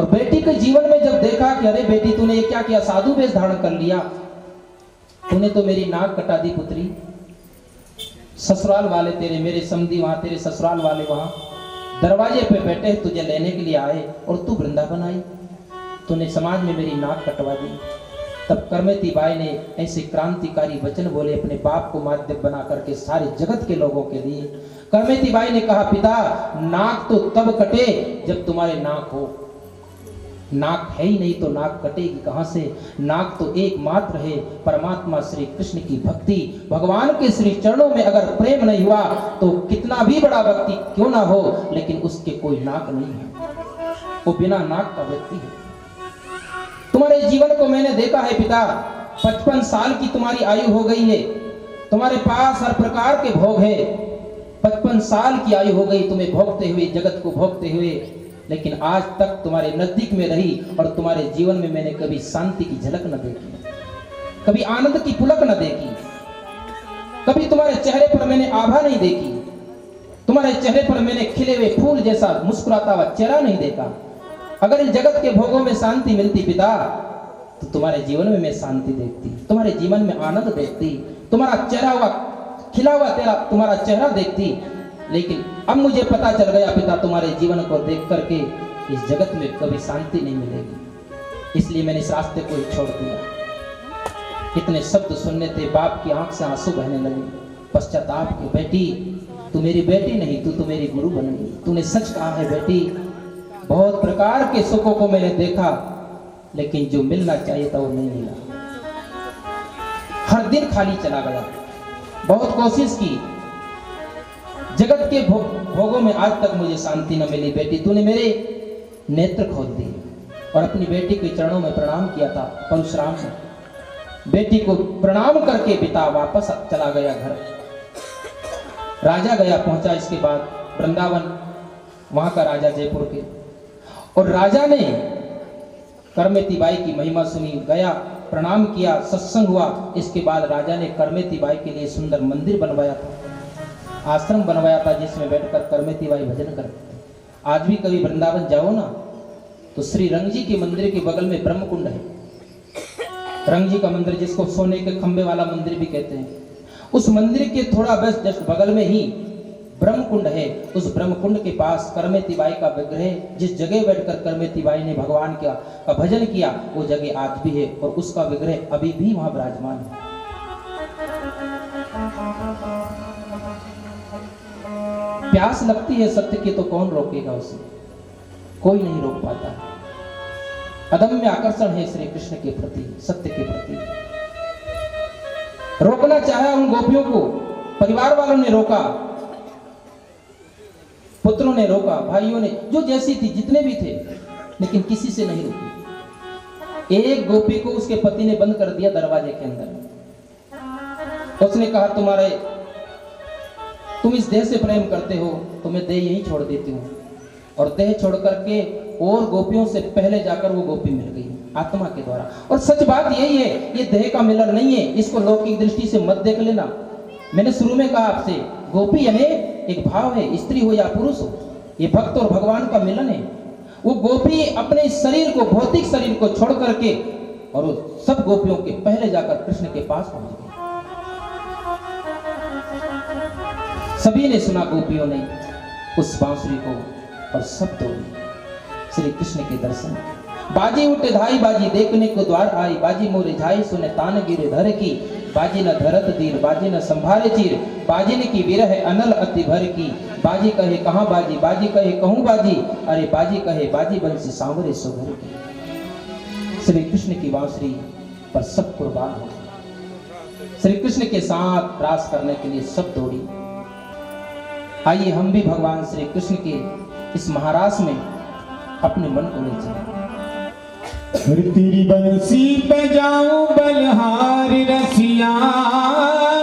और बेटी के जीवन में जब देखा कि अरे बेटी तूने ये क्या किया, साधु वेश धारण कर लिया, तूने तो मेरी नाक कटा दी पुत्री। ससुराल वाले तेरे, मेरे समधी वहां, तेरे ससुराल वाले वहां दरवाजे पे बैठे तुझे लेने के लिए आए और तू वृंदावन आई, तूने समाज में मेरी नाक कटवा दी। तब करमेती बाई ने ऐसे क्रांतिकारी वचन बोले अपने बाप को माध्यम बना करके सारे जगत के लोगों के लिए। करमेती बाई ने कहा, पिता नाक तो तब कटे जब तुम्हारे नाक हो, नाक है ही नहीं तो नाक कटेगी कहां से। नाक तो एकमात्र है परमात्मा श्री कृष्ण की भक्ति, भगवान के श्री चरणों में अगर प्रेम नहीं हुआ तो कितना भी बड़ा व्यक्ति क्यों ना हो, लेकिन उसके कोई नाक नहीं है, वो बिना नाक का व्यक्ति है। तुम्हारे जीवन को मैंने देखा है पिता, 55 साल की तुम्हारी आयु हो गई है, तुम्हारे पास हर प्रकार के भोग है, 55 साल की आयु हो गई तुम्हें भोगते हुए, जगत को भोगते हुए, लेकिन आज तक तुम्हारे नजदीक में रही और तुम्हारे जीवन में मैंने कभी शांति की झलक न देखी, कभी आनंद की पुलक न देखी, कभी तुम्हारे चेहरे पर मैंने आभा नहीं देखी, तुम्हारे चेहरे पर मैंने खिले हुए फूल जैसा मुस्कुराता हुआ चेहरा नहीं देखा। अगर इस जगत के भोगों में शांति मिलती पिता तो तुम्हारे जीवन में मैं शांति देखती, तुम्हारे जीवन में आनंद देखती, तुम्हारा चेहरा हुआ खिला हुआ तेरा तुम्हारा चेहरा देखती। लेकिन अब मुझे पता चल गया पिता, तुम्हारे जीवन को देख करके इस जगत में कभी शांति नहीं मिलेगी, इसलिए मैंने इस रास्ते को ही छोड़ दिया। इतने शब्द सुनने थे, बाप की आंख से आंसू बहने लगे, पश्चाताप के, बेटी तू मेरी बेटी नहीं, तू तो मेरी गुरु बन गई, तूने सच कहा है बेटी। बहुत प्रकार के सुखों को मैंने देखा, लेकिन जो मिलना चाहिए था वो नहीं मिला, हर दिन खाली चला गया। बहुत कोशिश की, जगत के भोगों में आज तक मुझे शांति न मिली। बेटी तूने मेरे नेत्र खोल दिए और अपनी बेटी के चरणों में प्रणाम किया था परशुराम ने। बेटी को प्रणाम करके पिता वापस चला गया घर, राजा गया पहुंचा इसके बाद वृंदावन, वहां का राजा जयपुर के, और राजा ने करमेती बाई की महिमा सुनी, गया प्रणाम किया, सत्संग हुआ। इसके बाद राजा ने करमेती बाई के लिए सुंदर मंदिर बनवाया था, आश्रम बनवाया था, जिसमें बैठकर करमेती बाई भजन करते थे। आज भी कभी वृंदावन जाओ ना तो श्री रंग जी के मंदिर के बगल में ब्रह्म कुंड है, रंग जी का मंदिर जिसको सोने के खंबे वाला मंदिर भी कहते हैं, उस मंदिर के थोड़ा बस जस्ट बगल में ही ब्रह्म कुंड है। उस ब्रह्म कुंड के पास करमेती बाई का विग्रह, जिस जगह बैठकर करमेती बाई ने भगवान का भजन किया, वो जगह आज भी है और उसका विग्रह अभी भी वहां विराजमान है। प्यास लगती है सत्य की तो कौन रोकेगा उसे, कोई नहीं रोक पाता। अदम्य आकर्षण है श्री कृष्ण के प्रति, सत्य के प्रति। रोकना चाहा उन गोपियों को, परिवार वालों ने रोका, पुत्रों ने रोका, भाइयों ने, जो जैसी थी जितने भी थे, लेकिन किसी से नहीं रुकी। एक गोपी को उसके पति ने बंद कर दिया दरवाजे के अंदर। उसने कहा तुम इस देह से प्रेम करते हो तो मैं देह यहीं छोड़ देती हूँ, और देह छोड़ करके और गोपियों से पहले जाकर वो गोपी मिल गई आत्मा के द्वारा। और सच बात यही है, ये देह का मिलन नहीं है, इसको लौकिक दृष्टि से मत देख लेना। मैंने शुरू में कहा आपसे, गोपी यानी एक भाव है, स्त्री हो या पुरुष हो, ये भक्त और भगवान का मिलन है। वो गोपी अपने शरीर को, भौतिक शरीर को छोड़ करके और सब गोपियों के पहले जाकर कृष्ण के पास पहुंच गई। सभी ने सुना, गोपियों ने उस बांसुरी को, और सब दौड़ी श्री कृष्ण के दर्शन। बाजी उठे धाई बाजी देखने को द्वार आई, बाजी मोरे झाई सुने तान गिरे धर की, बाजी न धरत दीर बाजी न संभारे चीर, बाजी ने की विरह अनल अति भर की, बाजी कहे कहाँ बाजी, बाजी कहे कहूँ बाजी, अरे बाजी कहे बाजी बंसी सांवरे सुघर की। श्री कृष्ण की बांसुरी पर सब कुर्बान हो, श्री कृष्ण के साथ रास करने के लिए सब दौड़ी। आइए हम भी भगवान श्री कृष्ण के इस महारास में अपने मन को ले चले। तेरी बंसी पे जाऊं बलहार रसिया,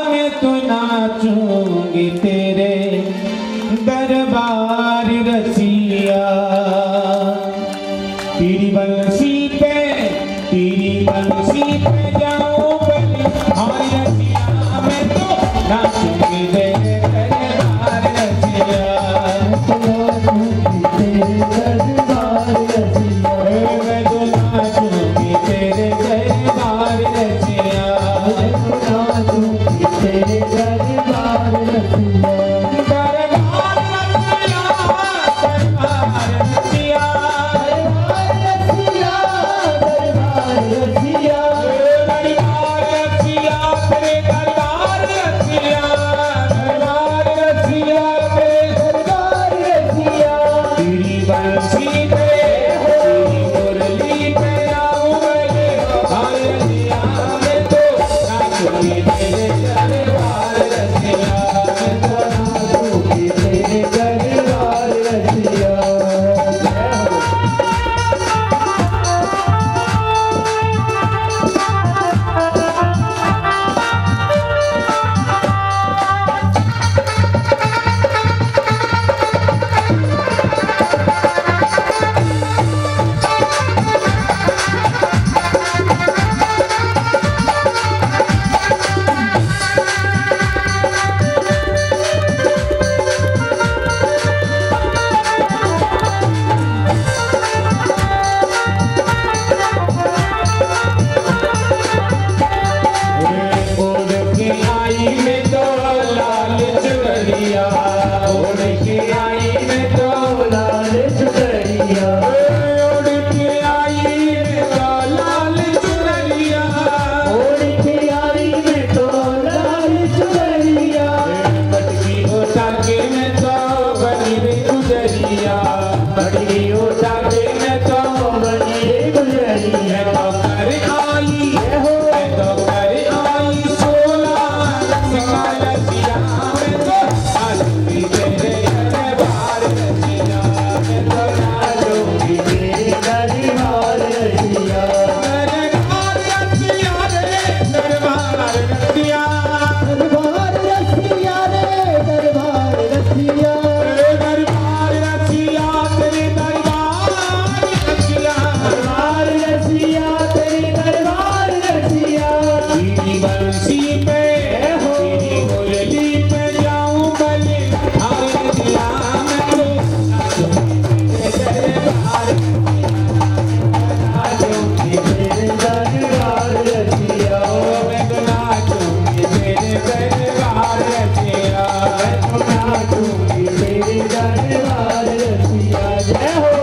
मैं तो नाचूंगी तेरे दरबार रसिया। तेरी बंसी पे जाऊं बलहार रसिया, मैं तो नाचूंगी तेरे दरबार रसिया। रसिया ओढ़ के आई मैं तो लाल चुनरिया ओढ़ के आई मैं तो लाल चुनरिया मटकी उठा के मैं तो बनी रे गुजरिया मटकी उठा के मैं तो बनी रे गुजरिया मैं तो कर आई मैं तो कर आई सोला सिंगार रसिया मैं तो आलूगी तेरे दरबार रसिया मैं तो आलूगी तेरे दरबार रसिया दरबार रसिया रे दरबार रसिया दरबार रसिया रे दरबार रसिया दरबार रसिया तेरे दरबार रसिया दरबार रसिया तेरे दरबार रसिया तेरी बंसी पे तेरी मुरली पे जाऊं बले हर दिया मैं तो नाचूंगी तेरे दरबार आलूगी तेरे दरबार रसिया मैं तो नाचूंगी तेरे दरबार रसिया आलूगी तेरे दरबार रसिया जय हो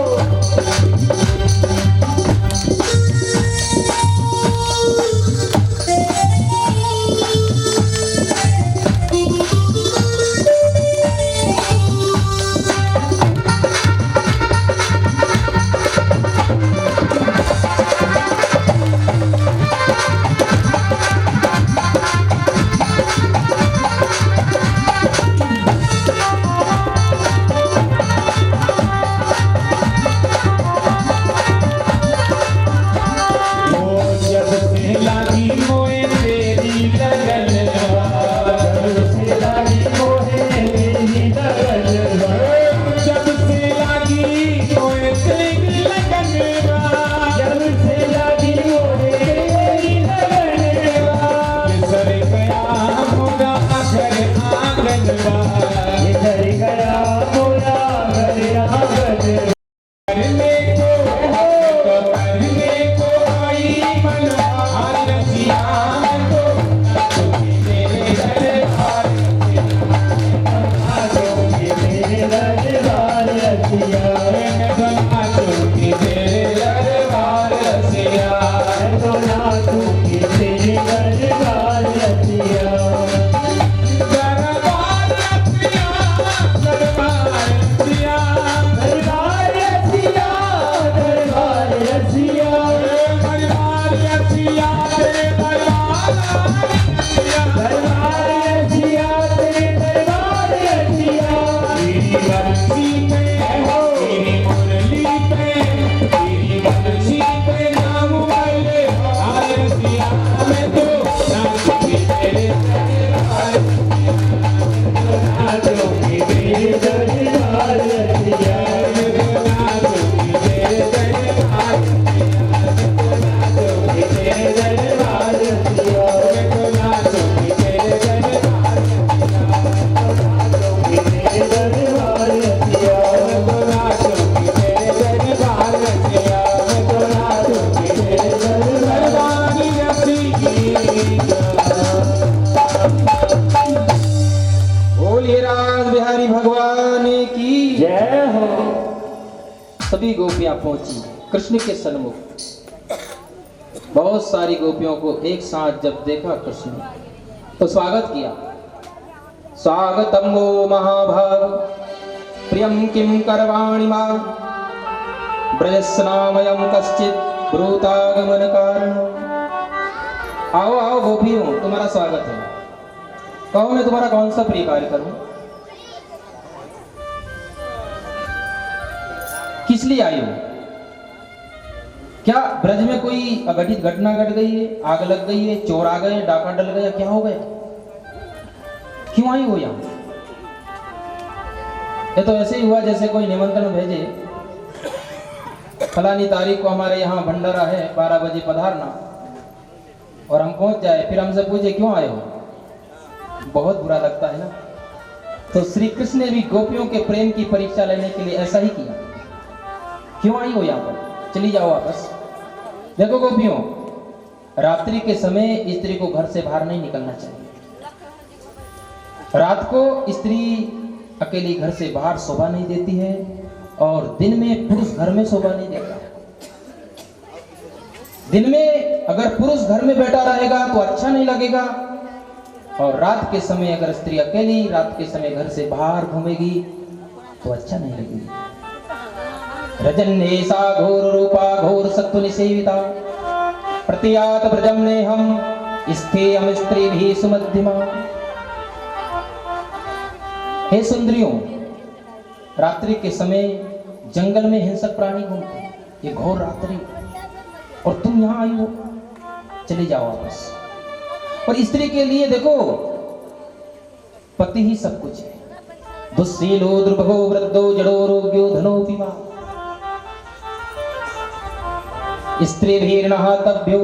ओ जब से लगी मोए तेरी लगन से लागी मोहे मेरी लगन जब से लगी मोए तेरी लगन जब से लागी मोहे मेरी लगन सर गया मोरा घर आंगनवा इधर गया मोरा घर आंगन करने को आई मनहार रसिया मैं तो तेरे दरबार आलूगी तेरे दरबार रसिया मैं तो नाचूंगी तेरे दरबार रसिया तो नाचूंगी तेरे दरबार रसिया दरबार रसिया दरबार रसिया दरबार रसिया दरबार रसिया दरबार रसिया तेरे दरबार रसिया दरबार रसिया तेरे दरबार रसिया तेरी बंसी पे तेरी मुरली पे तेरी बंसी पे नाम वाले हार रसिया मैं तो नाचूंगी तेरे दरबार नाचूंगी तेरे दरबार रसिया मैं तो नाचूंगी तेरे दरबार नाचूंगी तेरे दरबार रसिया मैं तो नाचूंगी तेरे दरबार नाचूंगी तेरे दरबार रसिया मैं तो नाचूंगी तेरे दरबार रसिया मैं तो नाचूंगी तेरे दरबार रसिया बोलिए राज बिहारी भगवान की जय हो सभी गोपियां पहुंची कृष्ण के सन्मुख। बहुत सारी गोपियों को एक साथ जब देखा कृष्ण तो स्वागत किया। स्वागतम वो महाभाग प्रियम किम करवाणि मा ब्रजस्नामयम कश्चित ब्रूतागमन कारण। आओ आओ गोपियों, तुम्हारा स्वागत है। कहो मैं तुम्हारा कौन सा प्रिय कार्य करूं? किस लिए आई हो? क्या ब्रज में कोई अघटित घटना घट गई है? आग लग गई है? चोर आ गए? डाका डल गया? क्या हो गया? क्यों आई हो यहाँ? ये तो ऐसे ही हुआ जैसे कोई निमंत्रण भेजे, फलानी तारीख को हमारे यहाँ भंडारा है, 12 बजे पधारना, और हम पहुंच जाए फिर हमसे पूछे क्यों आए हो? बहुत बुरा लगता है ना। तो श्री कृष्ण ने भी गोपियों के प्रेम की परीक्षा लेने के लिए ऐसा ही किया। क्यों आई हो यहाँ पर? चली जाओ वापस। देखो गोपियों, रात्रि के समय स्त्री को घर से बाहर नहीं निकलना चाहिए। रात को स्त्री अकेली घर से बाहर शोभा नहीं देती है, और दिन में पुरुष घर में शोभा नहीं देता। दिन में अगर पुरुष घर में बैठा रहेगा तो अच्छा नहीं लगेगा, और रात के समय अगर स्त्री अकेली रात के समय घर से बाहर घूमेगी तो अच्छा नहीं लगेगी। रजन्येषा घोर रूपा घोर सत्व निसेविता प्रतियात ब्रजम ने हम स्थेयम स्त्री भी सुमध्यमा। हे सुंदरियों, रात्रि के समय जंगल में हिंसक प्राणी घूमते हैं, ये घोर रात्रि, और तुम यहां आई हो, चले जाओ वापस। और स्त्री के लिए देखो, पति ही सब कुछ है। दुस्सीलो दुर्भगो वृद्धो जड़ो रोग्यो धनोपि वा स्त्रीभिर्नः तभ्यो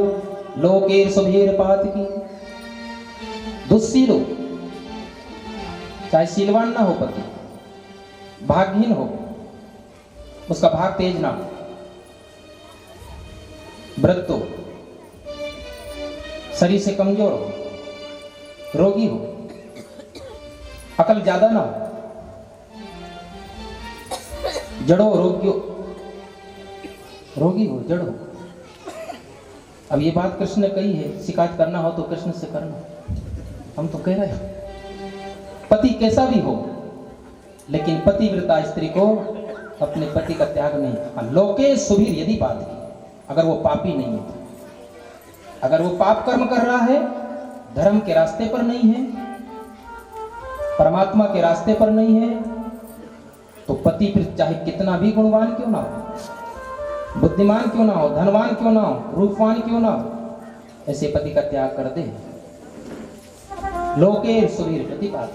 लोके सुभीर पातकी। दुस्सीलो, चाहे सीलवान ना हो पति, भागहीन हो, उसका भाग तेज ना हो, वृद्धो, शरीर से कमजोर हो, रोगी हो, अकल ज्यादा ना हो, जड़ो रोग्यो, रोगी हो, जड़ हो। अब ये बात कृष्ण ने कही है, शिकायत करना हो तो कृष्ण से करना, हम तो कह रहे हैं। पति कैसा भी हो, लेकिन पतिव्रता स्त्री को अपने पति का त्याग नहीं। हाँ, लोके सुभीर यदि बात की, अगर वो पापी नहीं है, अगर वो पाप कर्म कर रहा है, धर्म के रास्ते पर नहीं है, परमात्मा के रास्ते पर नहीं है, तो पति फिर चाहे कितना भी गुणवान क्यों ना हो, बुद्धिमान क्यों ना हो, धनवान क्यों ना हो, रूपवान क्यों ना हो, ऐसे पति का त्याग कर दे। लोके सुवीर प्रतिपाद।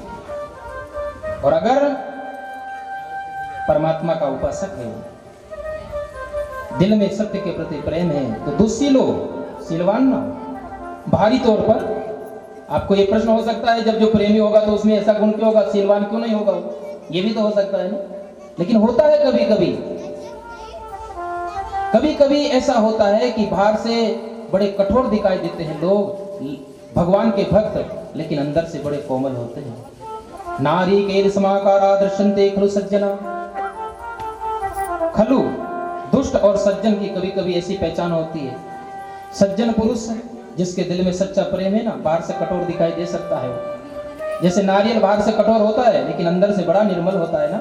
और अगर परमात्मा का उपासक है, दिल में सत्य के प्रति प्रेम है, तो दुस्सीलो, सीलवान ना हो। भारी तौर पर आपको ये प्रश्न हो सकता है, जब जो प्रेमी होगा तो उसमें ऐसा गुण क्यों होगा, सीलवान क्यों नहीं होगा, ये भी तो हो सकता है ना। लेकिन होता है कभी कभी, कभी कभी ऐसा होता है कि बाहर से बड़े कठोर दिखाई देते हैं लोग, भगवान के भक्त, लेकिन अंदर से बड़े कोमल होते हैं। नारी के समाकारा दर्शनते खलु सज्जना। खलु, दुष्ट और सज्जन की कभी कभी ऐसी पहचान होती है। सज्जन पुरुष जिसके दिल में सच्चा प्रेम है ना, बाहर से कठोर दिखाई दे सकता है वो। जैसे नारियल बाहर से कठोर होता है लेकिन अंदर से बड़ा निर्मल होता है ना,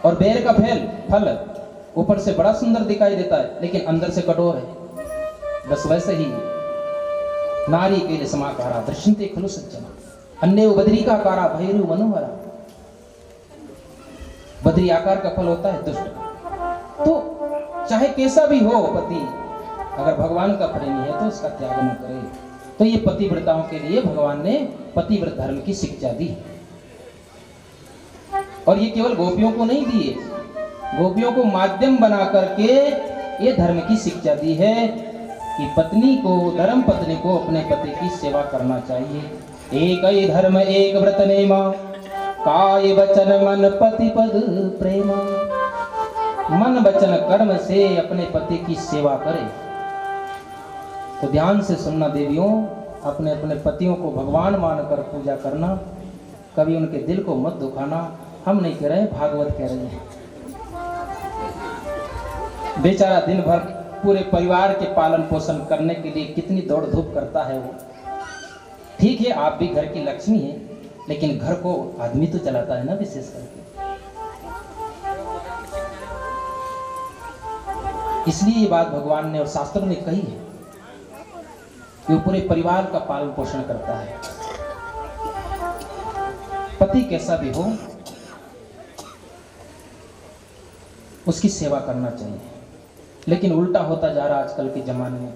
और बेर का फल ऊपर से बड़ा सुंदर दिखाई देता है लेकिन अंदर से कठोर है। बस वैसे ही नारी के समाकारा दृश्यन्ते खलु सज्जना। अन्य बद्री का आकारा भैरु मनोहरा। बद्री आकार का फल होता है दुष्ट। तो चाहे कैसा भी हो पति, अगर भगवान का प्रेमी है तो उसका त्याग न करे। तो ये पतिव्रताओं के लिए भगवान ने पतिव्रत धर्म की शिक्षा दी। और ये केवल गोपियों को नहीं दी है, गोपियों को माध्यम बना करके ये धर्म की शिक्षा दी है कि पत्नी को, धर्म पत्नी को अपने पति की सेवा करना चाहिए। एक ही धर्म एक व्रत नेमा, काय वचन मन पति पद प्रेमा। मन वचन कर्म से अपने पति की सेवा करे। तो ध्यान से सुनना देवियों, अपने अपने पतियों को भगवान मानकर पूजा करना, कभी उनके दिल को मत दुखाना। हम नहीं कह रहे, भागवत कह रहे हैं। बेचारा दिन भर पूरे परिवार के पालन पोषण करने के लिए कितनी दौड़ धूप करता है वो। ठीक है, आप भी घर की लक्ष्मी है, लेकिन घर को आदमी तो चलाता है ना, विशेष करके। इसलिए ये बात भगवान ने और शास्त्रों ने कही है कि वो पूरे परिवार का पालन पोषण करता है। पति कैसा भी हो, उसकी सेवा करना चाहिए। लेकिन उल्टा होता जा रहा आजकल के जमाने में।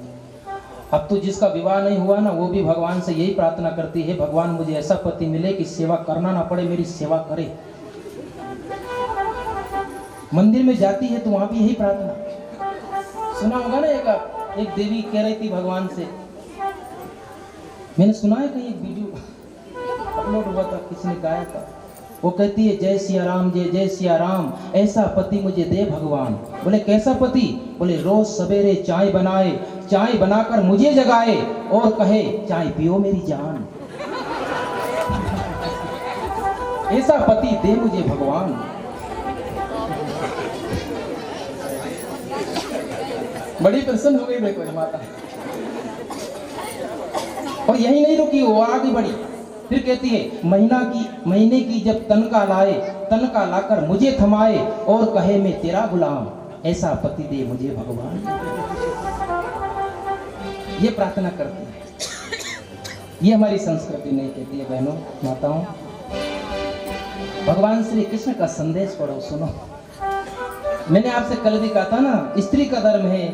अब तो जिसका विवाह नहीं हुआ ना, वो भी भगवान से यही प्रार्थना करती है, भगवान मुझे ऐसा पति मिले कि सेवा करना ना पड़े, मेरी सेवा करे। मंदिर में जाती है तो वहां भी यही प्रार्थना। सुना होगा ना, एक देवी कह रही थी भगवान से, मैंने सुना है कहीं एक वीडियो अपलोड हुआ था, किसी ने गाया था। वो कहती है, जय सिया राम, जय जय सिया राम, ऐसा पति मुझे दे भगवान। बोले कैसा पति? बोले रोज सवेरे चाय बनाए, चाय बनाकर मुझे जगाए और कहे चाय पियो मेरी जान। ऐसा पति दे मुझे भगवान। बड़ी प्रसन्न हो गई देखो ये माता। और यही नहीं रुकी, वो आगे बढ़ी, फिर कहती है महीने की जब तनख्वाह लाए, तनख्वाह लाकर मुझे थमाए और कहे मैं तेरा गुलाम, ऐसा पति दे मुझे भगवान। ये प्रार्थना करती है। ये हमारी संस्कृति नहीं कहती है बहनों माताओं। भगवान श्री कृष्ण का संदेश पढ़ो, सुनो। मैंने आपसे कल भी कहा था ना, स्त्री का धर्म है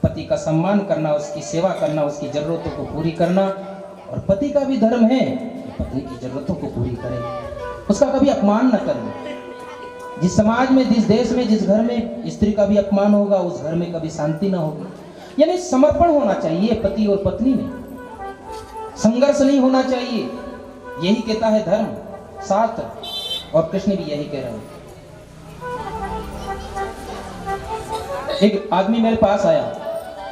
पति का सम्मान करना, उसकी सेवा करना, उसकी जरूरतों को पूरी करना। और पति का भी धर्म है पत्नी की जरूरतों को पूरी करे, उसका कभी अपमान न करे। जिस समाज में, जिस देश में, जिस घर में स्त्री का भी अपमान होगा, उस घर में कभी शांति न होगी। यानी समर्पण होना चाहिए पति और पत्नी में, संघर्ष नहीं होना चाहिए। यही कहता है धर्म शास्त्र, और कृष्ण भी यही कह रहे हैं। एक आदमी मेरे पास आया,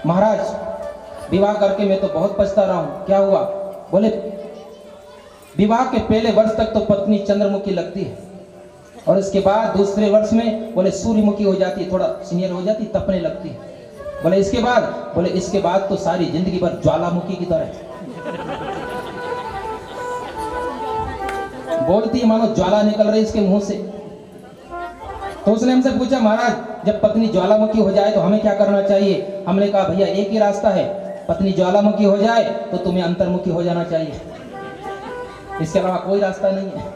महाराज विवाह करके मैं तो बहुत पछता रहा हूं, क्या हुआ? बोले विवाह के पहले वर्ष तक तो पत्नी चंद्रमुखी लगती है, और इसके बाद दूसरे वर्ष में बोले सूर्यमुखी हो जाती है, थोड़ा सीनियर हो जाती, तपने लगती है। बोले इसके बाद तो सारी जिंदगी भर ज्वालामुखी की तरह बोलती है, मानो ज्वाला निकल रही इसके मुंह से। तो उसने हमसे पूछा, महाराज जब पत्नी ज्वालामुखी हो जाए तो हमें क्या करना चाहिए? हमने कहा भैया एक ही रास्ता है, पत्नी ज्वालामुखी हो जाए तो तुम्हें अंतर्मुखी हो जाना चाहिए, इसके अलावा कोई रास्ता नहीं है।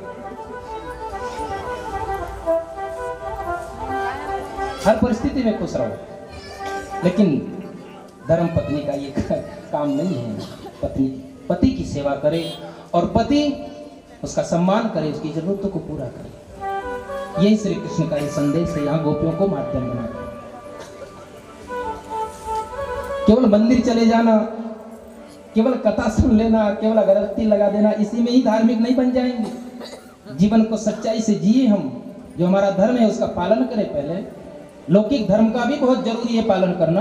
हर परिस्थिति में खुश रहो, लेकिन धर्म पत्नी का ये काम नहीं है। पत्नी पति की सेवा करे और पति उसका सम्मान करे, उसकी जरूरतों को पूरा करे। यही श्री कृष्ण का ये संदेश है, यहाँ गोपियों को माध्यम बनाकर। केवल मंदिर चले जाना, केवल कथा सुन लेना, केवल अगरबत्ती लगा देना, इसी में ही धार्मिक नहीं बन जाएंगे। जीवन को सच्चाई से जिए हम, जो हमारा धर्म है उसका पालन करें। पहले लौकिक धर्म का भी बहुत जरूरी है पालन करना।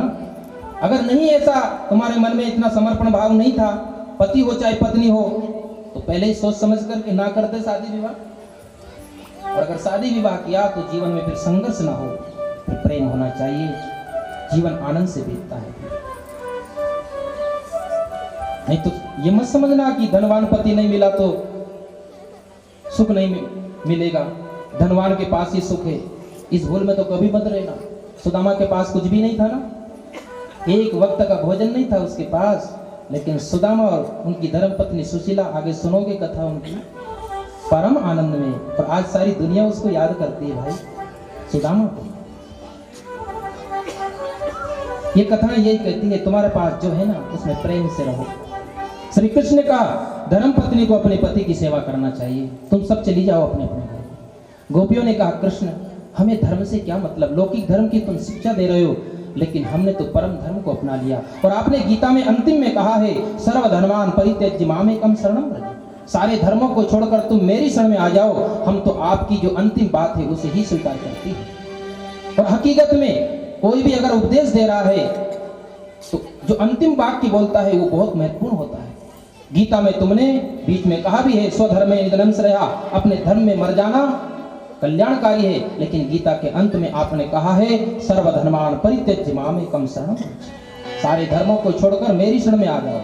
अगर नहीं ऐसा तुम्हारे मन में इतना समर्पण भाव नहीं था, पति हो चाहे पत्नी हो, तो पहले ही सोच समझ करके ना करते शादी विवाह। और अगर शादी विवाह किया तो जीवन में फिर संघर्ष ना हो, फिर प्रेम होना चाहिए, जीवन आनंद से बीतता है। नहीं तो ये मत समझना कि धनवान पति नहीं मिला तो सुख नहीं मिलेगा, धनवान के पास ही सुख है। इस भूल में तो कभी मत रहना। सुदामा के पास कुछ भी नहीं था ना, एक वक्त का भोजन नहीं था उसके पास, लेकिन सुदामा और उनकी धर्मपत्नी सुशीला, आगे सुनोगे कथा उनकी, परम आनंद में। और आज सारी दुनिया उसको याद करती है भाई, सुदामा को। ये कथा यही कहती है, तुम्हारे पास जो है ना उसमें प्रेम से रहो। श्री कृष्ण का धर्म पत्नी को अपने पति की सेवा करना चाहिए। तुम सब चली जाओ अपने अपने घर। गोपियों ने कहा, कृष्ण हमें धर्म से क्या मतलब, लौकिक धर्म की तुम शिक्षा दे रहे हो, लेकिन हमने तो परम धर्म को अपना लिया। और आपने गीता में अंतिम में कहा है, सर्वधर्मान् परित्यज्य मामेकं शरणं व्रज। सारे धर्मों को छोड़कर तुम मेरी शरण में आ जाओ। हम तो आपकी जो अंतिम बात है उसे ही स्वीकार करती है। और हकीकत में कोई भी अगर उपदेश दे रहा है तो जो अंतिम वाक्य बोलता है वो बहुत महत्वपूर्ण होता है। गीता में तुमने बीच में कहा भी है, स्वधर्मे निधनं श्रेयः, अपने धर्म में मर जाना कल्याणकारी है। लेकिन गीता के अंत में आपने कहा है, सर्वधर्मान् परित्यज्य मामेकं शरणं व्रज। सारे धर्मों को छोड़कर मेरी शरण में आ जाओ।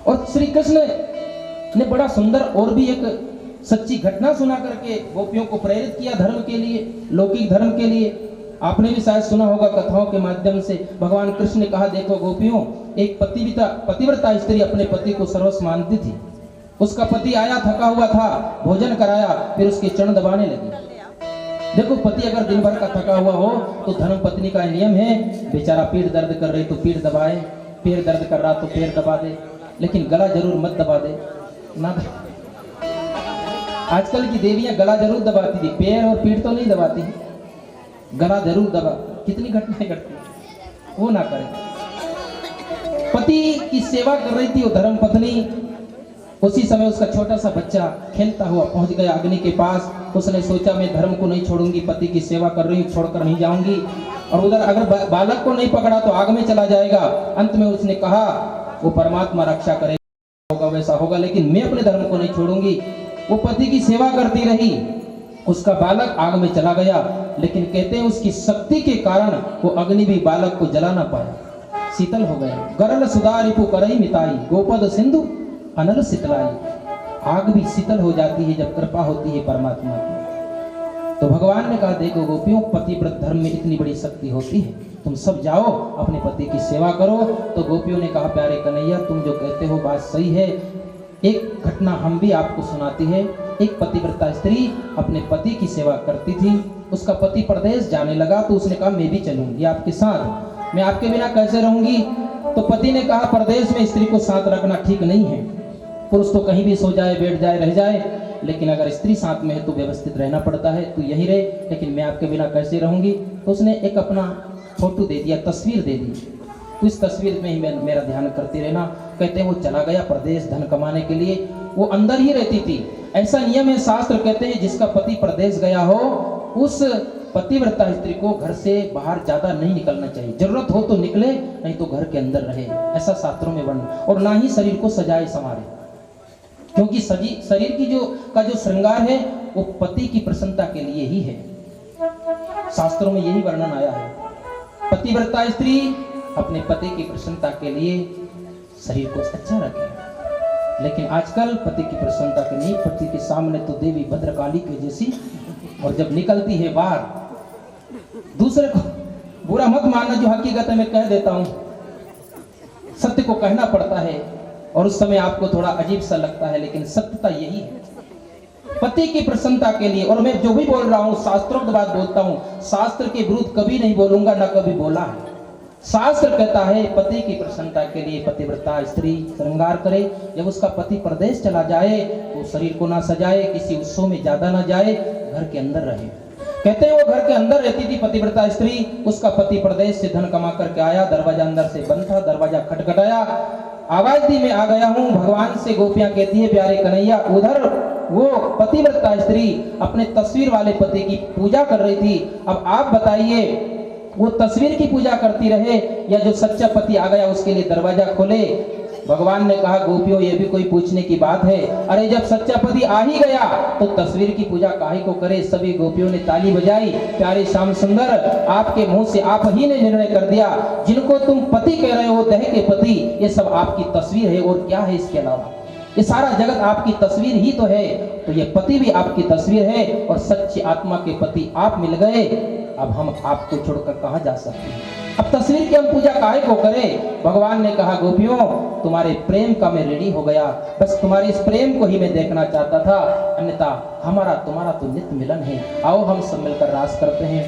और श्री कृष्ण ने बड़ा सुंदर और भी एक सच्ची घटना सुना करके गोपियों को प्रेरित किया धर्म के लिए, लौकिक धर्म के लिए। आपने भी शायद सुना होगा कथाओं के माध्यम से। भगवान कृष्ण ने कहा, देखो गोपियों, एक पतिव्रता स्त्री अपने पति को सर्वस्व मानती थी। उसका पति आया, थका हुआ था, भोजन कराया, फिर उसके चरण दबाने लगी। देखो पति अगर दिन भर का थका हुआ हो तो धर्म पत्नी का नियम है, बेचारा पीठ दर्द कर रही तो पीठ दबाए, पैर दर्द कर रहा तो पैर दबा दे, लेकिन गला जरूर मत दबा दे ना। आजकल की देवियां गला जरूर दबाती थी, पैर और पीठ तो नहीं दबाती, गला जरूर दबा। कितनी घटनाएं घटती, वो ना करे। पति की सेवा कर रही थी वो धर्म पत्नी। उसी समय उसका छोटा सा बच्चा खेलता हुआ पहुंच गया अग्नि के पास। उसने सोचा, मैं धर्म को नहीं छोड़ूंगी, पति की सेवा कर रही हूँ, छोड़कर नहीं जाऊंगी। और उधर अगर बालक को नहीं पकड़ा तो आग में चला जाएगा। अंत में उसने कहा, वो परमात्मा रक्षा करेगा, होगा वैसा होगा, लेकिन मैं अपने धर्म को नहीं छोड़ूंगी। वो पति की सेवा करती रही उसका बालक आग में चला गया, लेकिन कहते हैं उसकी शक्ति के कारण वो अग्नि भी बालक को जला ना पाया, शीतल हो गया। गरल सुधारिपु करई मिताई, गोपद सिंधु अनल शीतलाई। आग भी शीतल हो जाती है जब कृपा होती है परमात्मा की। तो भगवान ने कहा, देखो गोपियों, पतिव्रत धर्म में इतनी बड़ी शक्ति होती है, तुम सब जाओ अपने पति की सेवा करो। तो गोपियों ने कहा, प्यारे कन्हैया, तुम जो कहते हो बात सही है। एक घटना हम भी आपको सुनाती है। एक पतिव्रता स्त्री अपने पति की सेवा करती थी, उसका पति परदेश जाने लगा, तो उसने कहा, मैं भी चलूंगी आपके साथ, मैं आपके बिना कैसे रहूंगी। तो पति ने कहा, परदेश में स्त्री को साथ रखना ठीक नहीं है, पुरुष तो कहीं भी सो जाए, बैठ जाए, रह जाए, लेकिन अगर स्त्री साथ में है तो व्यवस्थित रहना पड़ता है, तो यहीं रहे, लेकिन मैं आपके बिना कैसे रहूंगी। तो उसने एक अपना फोटो दे दिया, तस्वीर दे दी, तो इस तस्वीर में ही मेरा ध्यान करती रहना। कहते हैं वो चला गया प्रदेश धन कमाने के लिए, वो अंदर ही रहती थी। ऐसा नियम है, शास्त्र कहते हैं जिसका पति प्रदेश गया हो उस पतिव्रता स्त्री को घर से बाहर ज्यादा नहीं निकलना चाहिए, जरूरत हो तो निकले, नहीं तो घर के अंदर रहे, ऐसा शास्त्रों में वर्णन। और ना ही शरीर को सजाए संवारे, क्योंकि शरीर की जो श्रृंगार है वो पति की प्रसन्नता के लिए ही है। शास्त्रों में यही वर्णन आया है, पतिव्रता स्त्री अपने पति की प्रसन्नता के लिए शरीर को अच्छा रखे। लेकिन आजकल पति की प्रसन्नता के नहीं, पति के सामने तो देवी भद्रकाली के जैसी, और जब निकलती है बाहर, दूसरे को बुरा मत मानना, जो हकीकत है मैं कह देता हूं, सत्य को कहना पड़ता है और उस समय आपको थोड़ा अजीब सा लगता है, लेकिन सत्यता यही है। पति की प्रसन्नता के लिए, और मैं जो भी बोल रहा हूं शास्त्रोक्त बात बोलता हूं, शास्त्र के विरुद्ध कभी नहीं बोलूंगा, ना कभी बोला है। शास्त्र कहता है पति की प्रसन्नता के लिए पतिव्रता स्त्री श्रृंगार करे। जब उसका पति प्रदेश चला जाए तो शरीर को ना सजाए, किसी उत्सव में ज्यादा ना जाए, घर के अंदर रहे। कहते हैं वो घर के अंदर रहती थी पतिव्रता स्त्री। उसका पति प्रदेश से धन कमा करके आया, दरवाजा अंदर से बंद था, दरवाजा खटखटाया, आवाज दी, मैं आ गया हूं। भगवान से गोपियां कहती है, प्यारे कन्हैया, उधर वो पतिव्रता स्त्री अपने तस्वीर वाले पति की पूजा कर रही थी। अब आप बताइए, वो तस्वीर की पूजा करती रहे या जो सच्चा पति आ गया उसके लिए दरवाजा खोले। भगवान ने कहा, गोपियों, ये भी कोई पूछने की बात है? अरे जब सच्चा पति आ ही गया तो तस्वीर की पूजा काहे को करे। सभी गोपियों ने ताली बजाई। प्यारे श्याम सुंदर, आपके मुंह से आप ही ने निर्णय कर दिया, जिनको तुम पति कह रहे हो, देह के पति, ये सब आपकी तस्वीर है, और क्या है इसके अलावा? ये सारा जगत आपकी तस्वीर ही तो है। तो ये पति भी आपकी तस्वीर है, और सच्ची आत्मा के पति आप मिल गए। अब हम आपको छोड़कर कहां जा सकते हैं? अब तस्वीर की हम पूजा काहे को करें? भगवान ने कहा, गोपियों, तुम्हारे प्रेम का मैं रेडी हो गया, बस तुम्हारे इस प्रेम को ही मैं देखना चाहता था, अन्यथा हमारा तुम्हारा तो नित्य मिलन है। आओ हम सब मिलकर रास करते हैं।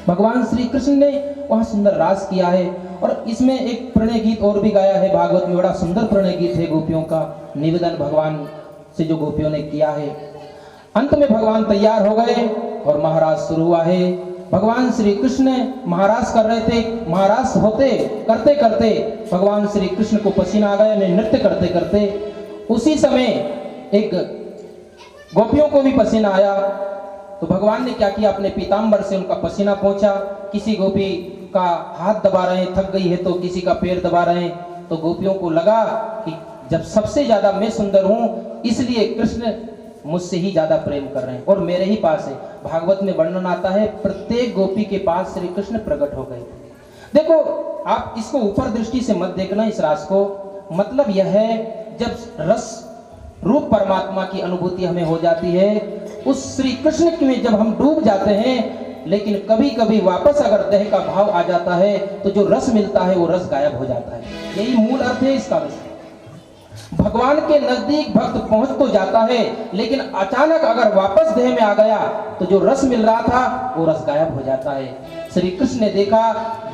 भगवान श्री कृष्ण ने वहां सुंदर रास किया है, और इसमें एक प्रणय गीत और भी गाया है भागवत में, बड़ा सुंदर प्रणय गीत है गोपियों का निवेदन भगवान से जो गोपियों ने किया है। अंत में भगवान तैयार हो गए और महाराज शुरू हुआ है। भगवान श्री कृष्ण महाराज कर रहे थे, महाराज होते करते करते भगवान श्री कृष्ण को पसीना आ गया, नृत्य करते करते। उसी समय एक गोपियों को भी पसीना आया, तो भगवान ने क्या किया, अपने पीताम्बर से उनका पसीना पहुंचा। किसी गोपी का हाथ दबा रहे हैं, थक गई है, तो किसी का पैर दबा रहे हैं। तो गोपियों को लगा कि जब सबसे ज्यादा मैं सुंदर हूं, इसलिए कृष्ण मुझसे ही ज्यादा प्रेम कर रहे हैं और मेरे ही पास है। भागवत में वर्णन आता है, प्रत्येक गोपी के पास श्री कृष्ण प्रकट हो गए। देखो, आप इसको ऊपर दृष्टि से मत देखना इस रास को। मतलब यह है, जब रस रूप परमात्मा की अनुभूति हमें हो जाती है, उस श्री कृष्ण में जब हम डूब जाते हैं, लेकिन कभी कभी वापस अगर देह का भाव आ जाता है तो जो रस मिलता है वो रस गायब हो जाता है। यही मूल अर्थ है इसका। भगवान के नजदीक भक्त पहुंच तो जाता है, लेकिन अचानक अगर वापस देह में आ गया तो जो रस मिल रहा था वो रस गायब हो जाता है। श्री कृष्ण ने देखा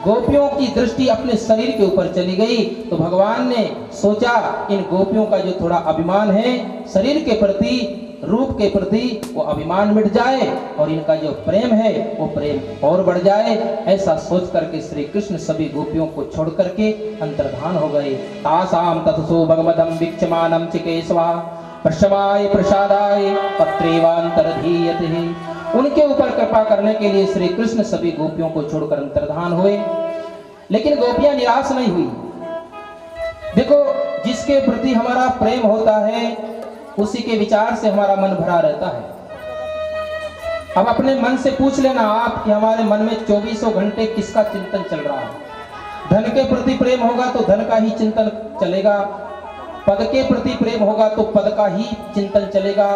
गोपियों की दृष्टि अपने शरीर के ऊपर चली गई, तो भगवान ने सोचा इन गोपियों का जो थोड़ा अभिमान है शरीर के प्रति, रूप के प्रति, वो अभिमान मिट जाए और इनका जो प्रेम है वो प्रेम और बढ़ जाए। ऐसा सोच करके श्री कृष्ण सभी गोपियों को छोड़ करके अंतर्धान हो गए। तासाम तत्सो भगवदं वीक्षमानं चिकेशवा प्रशमाय प्रसादाय पत्रेवांतरधीयते। उनके ऊपर कृपा करने के लिए श्री कृष्ण सभी गोपियों को छोड़कर अंतर्धान हुए, लेकिन गोपियां निराश नहीं हुई। देखो, जिसके प्रति हमारा प्रेम होता है उसी के विचार से हमारा मन भरा रहता है। अब अपने मन से पूछ लेना आप कि हमारे मन में 24 घंटे किसका चिंतन चल रहा है। धन के प्रति प्रेम होगा तो धन का ही चिंतन चलेगा, पद के प्रति प्रेम होगा तो पद का ही चिंतन चलेगा,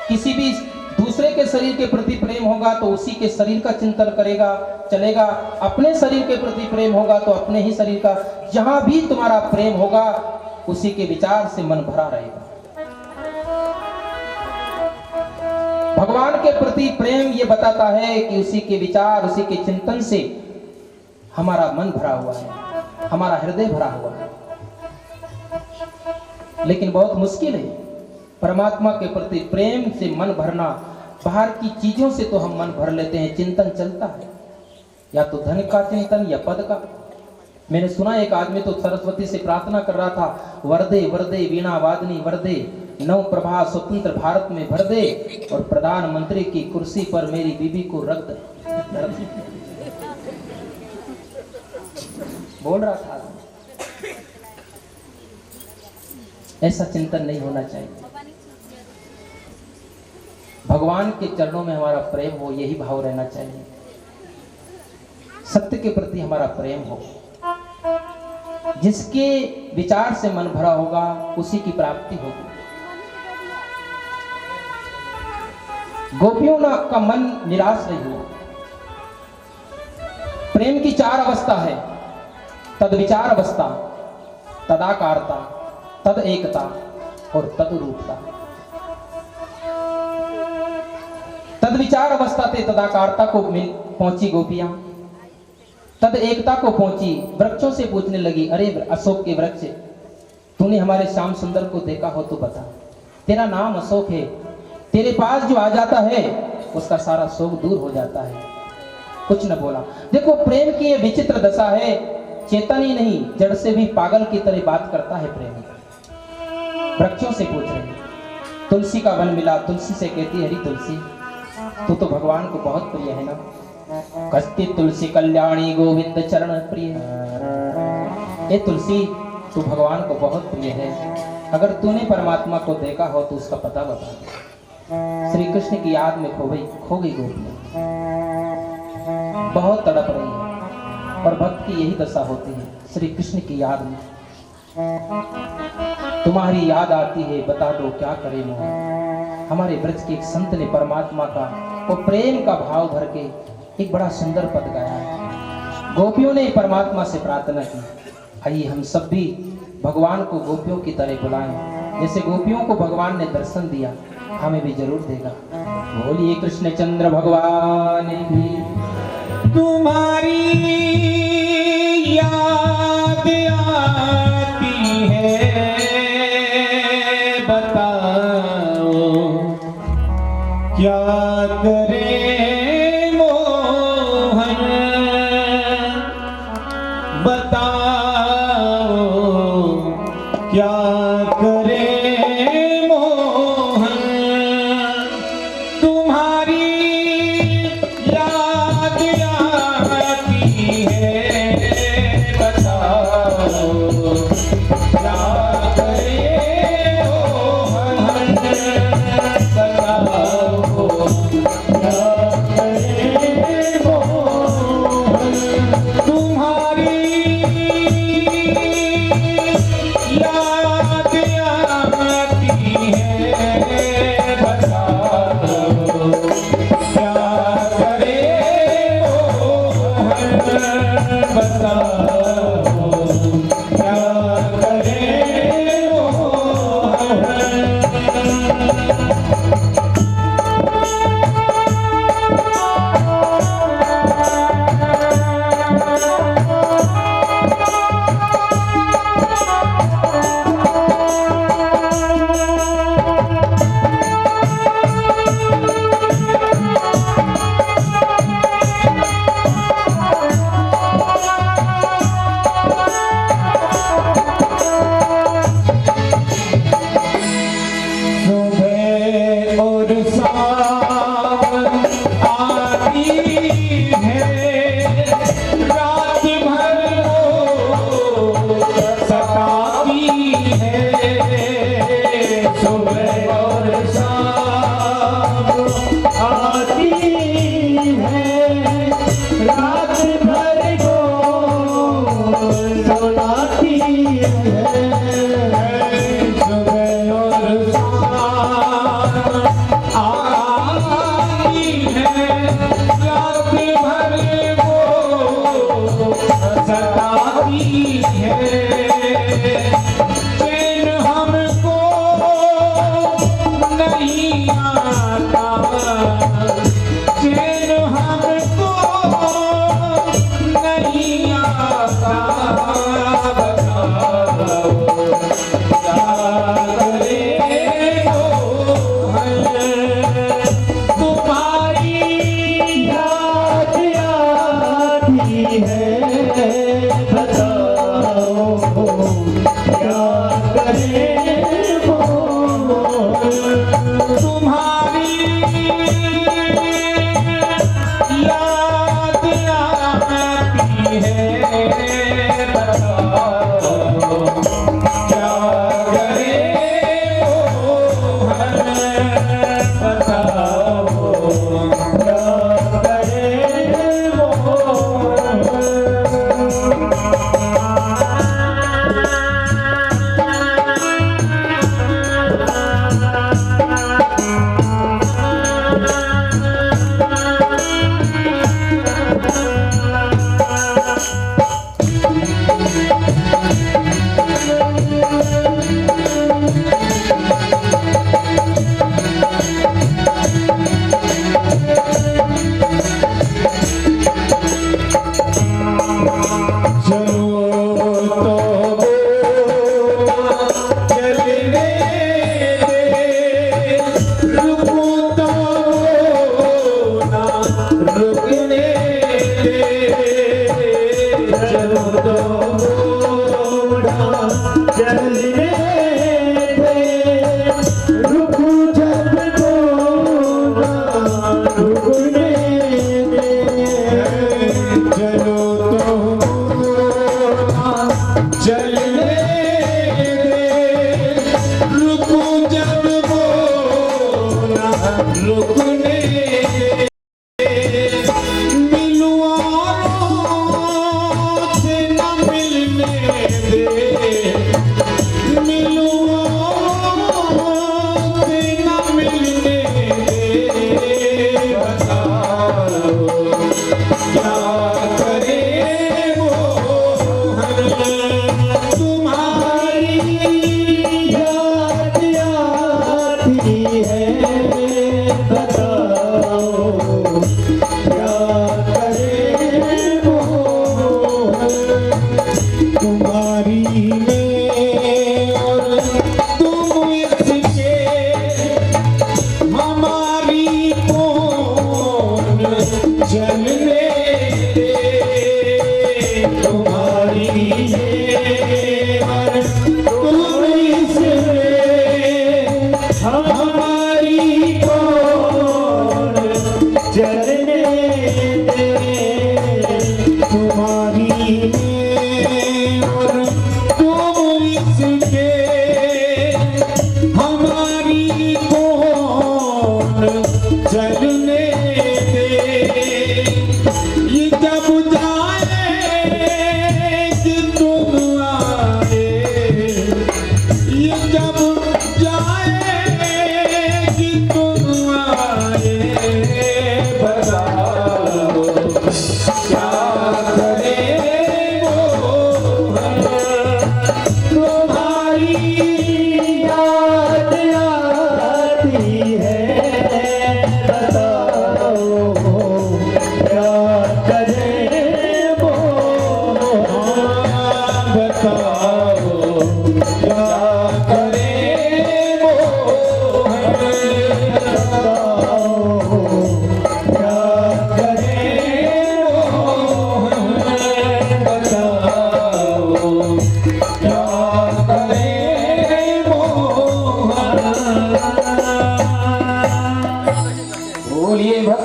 किसी भी दूसरे के शरीर के प्रति प्रेम होगा तो उसी के शरीर का चिंतन करेगा चलेगा, अपने शरीर के प्रति प्रेम होगा तो अपने ही शरीर का। जहां भी तुम्हारा प्रेम होगा उसी के विचार से मन भरा रहेगा। भगवान के प्रति प्रेम ये बताता है कि उसी के विचार, उसी के चिंतन से हमारा मन भरा हुआ है, हमारा हृदय भरा हुआ है। लेकिन बहुत मुश्किल है परमात्मा के प्रति प्रेम से मन भरना। बाहर की चीजों से तो हम मन भर लेते हैं, चिंतन चलता है, या तो धन का चिंतन या पद का। मैंने सुना एक आदमी तो सरस्वती से प्रार्थना कर रहा था, वरदे वरदे वीणा वादनी वरदे, नव प्रभा स्वतंत्र भारत में भर दे, और प्रधानमंत्री की कुर्सी पर मेरी बीबी को रख दे। बोल रहा था। ऐसा चिंतन नहीं होना चाहिए। भगवान के चरणों में हमारा प्रेम हो, यही भाव रहना चाहिए। सत्य के प्रति हमारा प्रेम हो, जिसके विचार से मन भरा होगा उसी की प्राप्ति होगी। गोपियों का मन निराश नहीं हुआ। प्रेम की 4 अवस्था है, तद विचार अवस्था, तदाकारता, तद एकता और तद रूपता। तद विचार अवस्था से तदाकारता को पहुंची गोपियां, तद एकता को पहुंची, वृक्षों से पूछने लगी, अरे अशोक के वृक्ष, तूने हमारे श्याम सुंदर को देखा हो तो बता, तेरा नाम अशोक है, तेरे पास जो आ जाता है उसका सारा शोक दूर हो जाता है। कुछ न बोला। देखो प्रेम की ये विचित्र दशा है, चेतन ही नहीं जड़ से भी पागल की तरह बात करता है प्रेमी। वृक्षों से पूछ रहे, तुलसी का वन मिला, तुलसी से कहती, हरी तुलसी तू तो भगवान को बहुत प्रिय है ना। कस्ती तुलसी कल्याणी गोविंद चरण प्रिय। ए तुलसी तू भगवान को बहुत प्रिय है, अगर तूने परमात्मा को देखा हो तो उसका पता बता। श्री कृष्ण की याद में खो गई गोपियां, बहुत तड़प रही है, और भक्त की यही दशा होती है। श्री कृष्ण की याद में तुम्हारी याद आती है, बता दो क्या करे मोहन। हमारे ब्रज के एक संत ने परमात्मा का वो प्रेम का भाव भर के एक बड़ा सुंदर पद गाया है। गोपियों ने परमात्मा से प्रार्थना की, आइए हम सब भी भगवान को गोपियों की तरह बुलाएं। जैसे गोपियों को भगवान ने दर्शन दिया, हमें भी जरूर देगा। बोलिए कृष्ण चंद्र भगवान की। तुम्हारी याद आती है, बताओ क्या करे मोहन, बताओ क्या करे मोहन। तुम्हारी याद आती है, बताओ क्या करे मोहन, बताओ क्या करे मोहन। तुम्हारी याद आती है, बताओ क्या करे मोहन, बताओ क्या करे मोहन।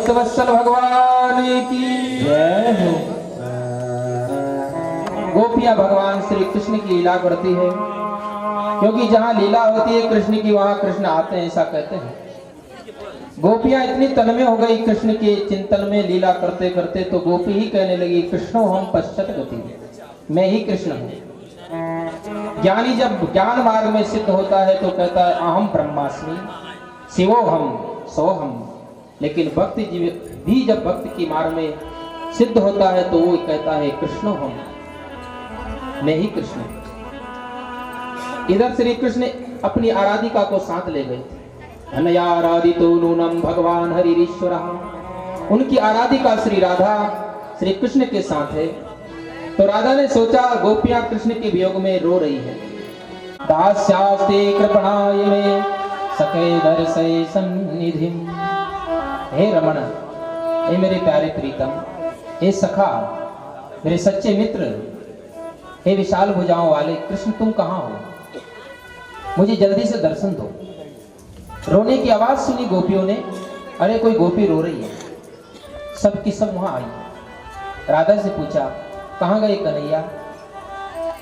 वत्सल भगवान की जय हो। गोपियां भगवान श्री कृष्ण की लीला करती है, क्योंकि जहां लीला होती है कृष्ण की वहां कृष्ण आते हैं, ऐसा कहते हैं। गोपियां इतनी तन्मय हो गई कृष्ण के चिंतन में लीला करते करते, तो गोपी ही कहने लगी कृष्णो हम पश्चात गति, मैं ही कृष्ण हूं। ज्ञानी जब ज्ञान मार्ग में सिद्ध होता है तो कहता है अहम ब्रह्मास्मि शिवो हम सो हम। लेकिन भक्ति भी जब भक्ति की मार्ग में सिद्ध होता है तो वो कहता है कृष्णो हम। मैं ही कृष्ण हूं। इधर श्री कृष्ण अपनी आराधिका को साथ ले गए। अनया आराधितो नूनम भगवान हरिश्वरः। उनकी आराधिका श्री राधा श्री कृष्ण के साथ है। तो राधा ने सोचा गोपियां कृष्ण के वियोग में रो रही है। दास्यास्ते कृपणाय में सखे दर्शय सन्निधिम। हे रमण, हे मेरे प्यारे प्रीतम, हे सखा, मेरे सच्चे मित्र, हे विशाल भुजाओं वाले कृष्ण, तुम कहाँ हो? मुझे जल्दी से दर्शन दो। रोने की आवाज सुनी गोपियों ने। अरे कोई गोपी रो रही है। सब की सब वहां आई। राधा से पूछा, कहाँ गए कन्हैया?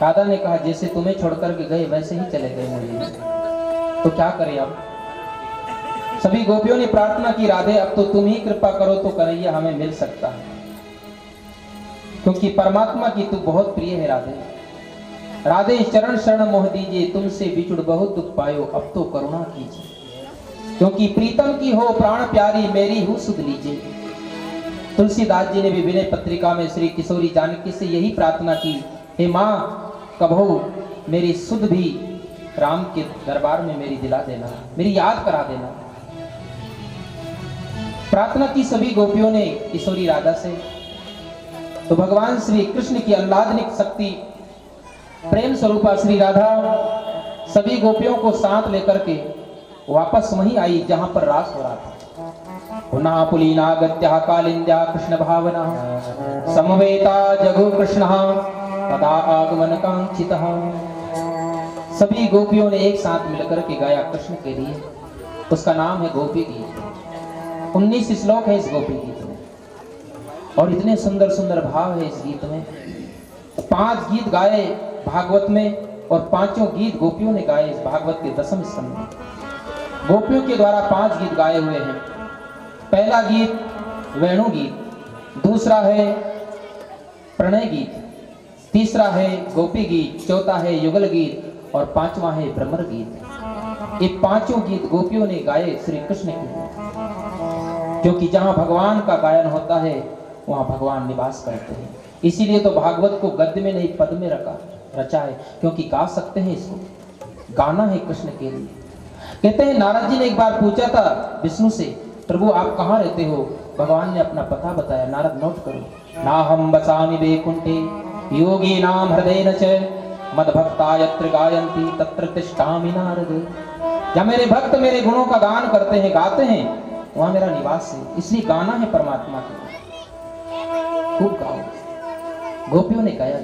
राधा ने कहा, जैसे तुम्हें छोड़कर के गए वैसे ही चले गए मुझे। तो क्या करें अब? सभी गोपियों ने प्रार्थना की, राधे अब तो तुम ही कृपा करो तो कन्हैया हमें मिल सकता है, क्योंकि परमात्मा की तू बहुत प्रिय है राधे। राधे चरण शरण मोह दीजिए, तुमसे बिछुड़ बहुत दुख पायो, अब तो करुणा कीजिए, क्योंकि प्रीतम की हो प्राण प्यारी, मेरी हूँ सुध लीजिए। तुलसीदास जी ने भी विनय पत्रिका में श्री किशोरी जानकी से यही प्रार्थना की, हे माँ कभो मेरी सुध भी राम के दरबार में मेरी दिला देना, मेरी याद करा देना। प्रार्थना की सभी गोपियों ने किशोरी राधा से। तो भगवान श्री कृष्ण की आह्लादनिक शक्ति प्रेम स्वरूपा श्री राधा सभी गोपियों को साथ लेकर के वापस वहीं आई जहां पर रास हो रहा था। पुनः पुलीनागत्या कालिंद्या कृष्ण भावना समवेता जगो कृष्ण तदा आगमन कांक्षितः। सभी गोपियों ने एक साथ मिलकर के गाया कृष्ण के लिए। उसका नाम है गोपी गीत। 19 श्लोक है इस गोपी गीत में और इतने सुंदर सुंदर भाव है इस गीत में। 5 गीत गाए भागवत में और 5 गीत गोपियों ने गाए इस भागवत के 10वें स्कंद में। गोपियों के द्वारा 5 गीत गाए हुए हैं। पहला गीत वेणु गीत, दूसरा है प्रणय गीत, तीसरा है गोपी गीत, चौथा है युगल गीत और 5वां है भ्रमर गीत। ये 5 गीत गोपियों ने गाए श्री कृष्ण के लिए, क्योंकि जहां भगवान का गायन होता है वहां भगवान निवास करते हैं। इसीलिए तो भागवत को गद्य में नहीं पद में रचा है, क्योंकि गा सकते हैं इसको, गाना है कृष्ण के लिए। कहते हैं नारद जी ने एक बार पूछा था विष्णु से, प्रभु आप कहाँ रहते हो? भगवान ने अपना पता बताया। नारद नोट करो, ना हम बसामि वैकुंठे योगी नाम हृदय न च मद्भक्ता यत्र गायन्ति तत्र तिष्ठामि नारद। जब मेरे भक्त मेरे गुणों का गान करते हैं, गाते हैं, वहां मेरा निवास है। इसलिए गाना है परमात्मा के लिए, खूब गाओ। गोपियों ने गाया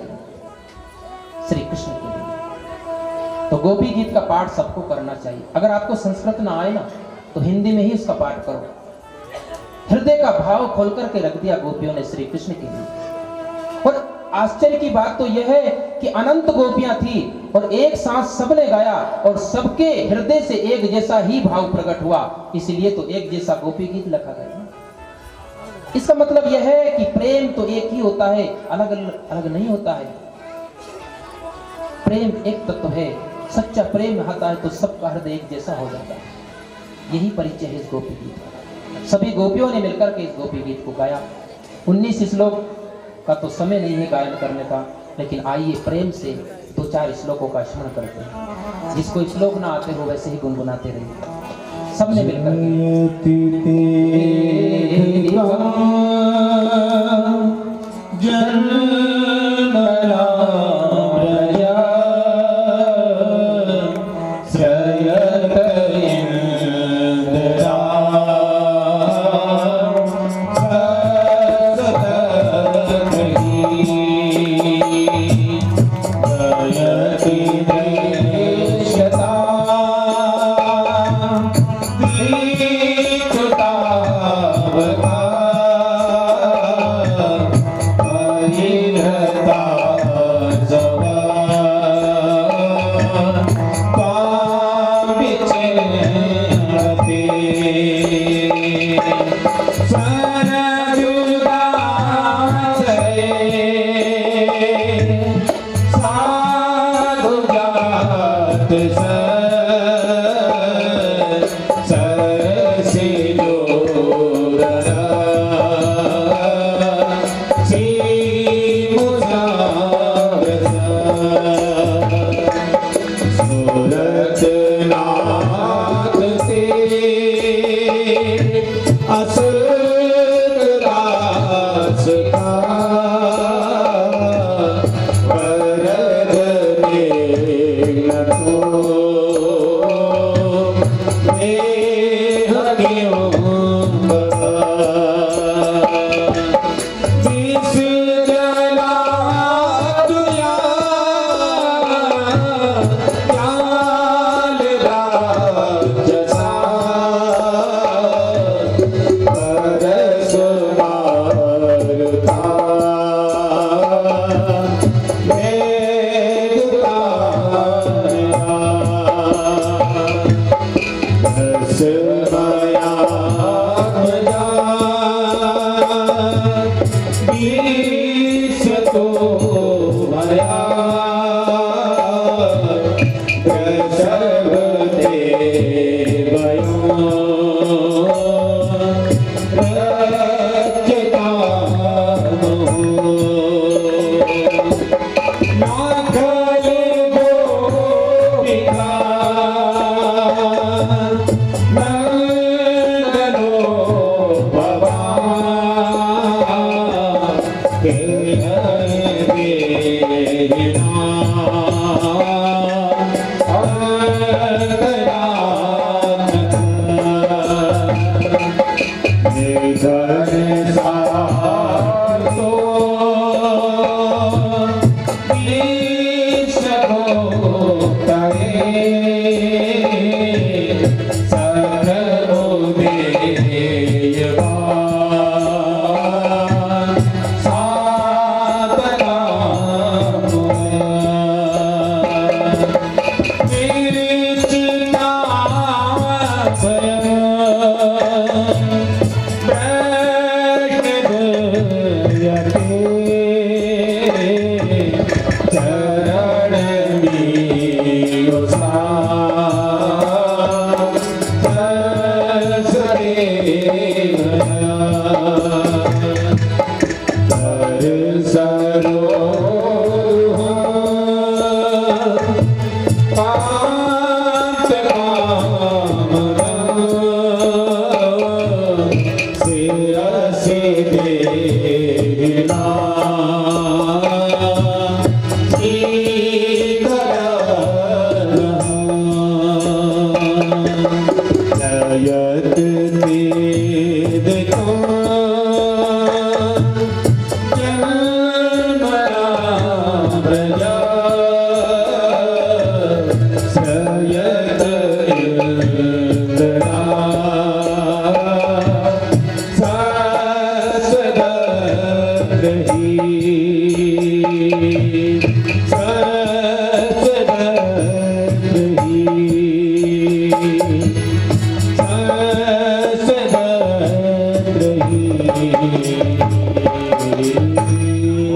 श्री कृष्ण के लिए। तो गोपी गीत का पाठ सबको करना चाहिए। अगर आपको संस्कृत ना आए ना तो हिंदी में ही उसका पाठ करो। हृदय का भाव खोल करके रख दिया गोपियों ने श्री कृष्ण के लिए। और आश्चर्य की बात तो यह है कि अनंत गोपियां थी और एक साथ सबने गाया और सबके हृदय से एक जैसा ही भाव प्रकट हुआ, इसलिए तो एक जैसा गोपी गीत लिखा गया। इसका मतलब यह है कि प्रेम तो एक ही होता है, अलग अलग नहीं होता है। प्रेम एक तत्व है। सच्चा प्रेम आता है तो सबका हृदय एक जैसा हो जाता है। यही परिचय है इस गोपी गीत का। सभी गोपियों ने मिलकर के इस गोपी गीत को गाया। 19 श्लोक का तो समय नहीं है गायन करने का, लेकिन आइए प्रेम से 2-4 श्लोकों का स्मरण करते हैं। जिसको श्लोक ना आते हो वैसे ही गुनगुनाते रहिए सबने मिलकर।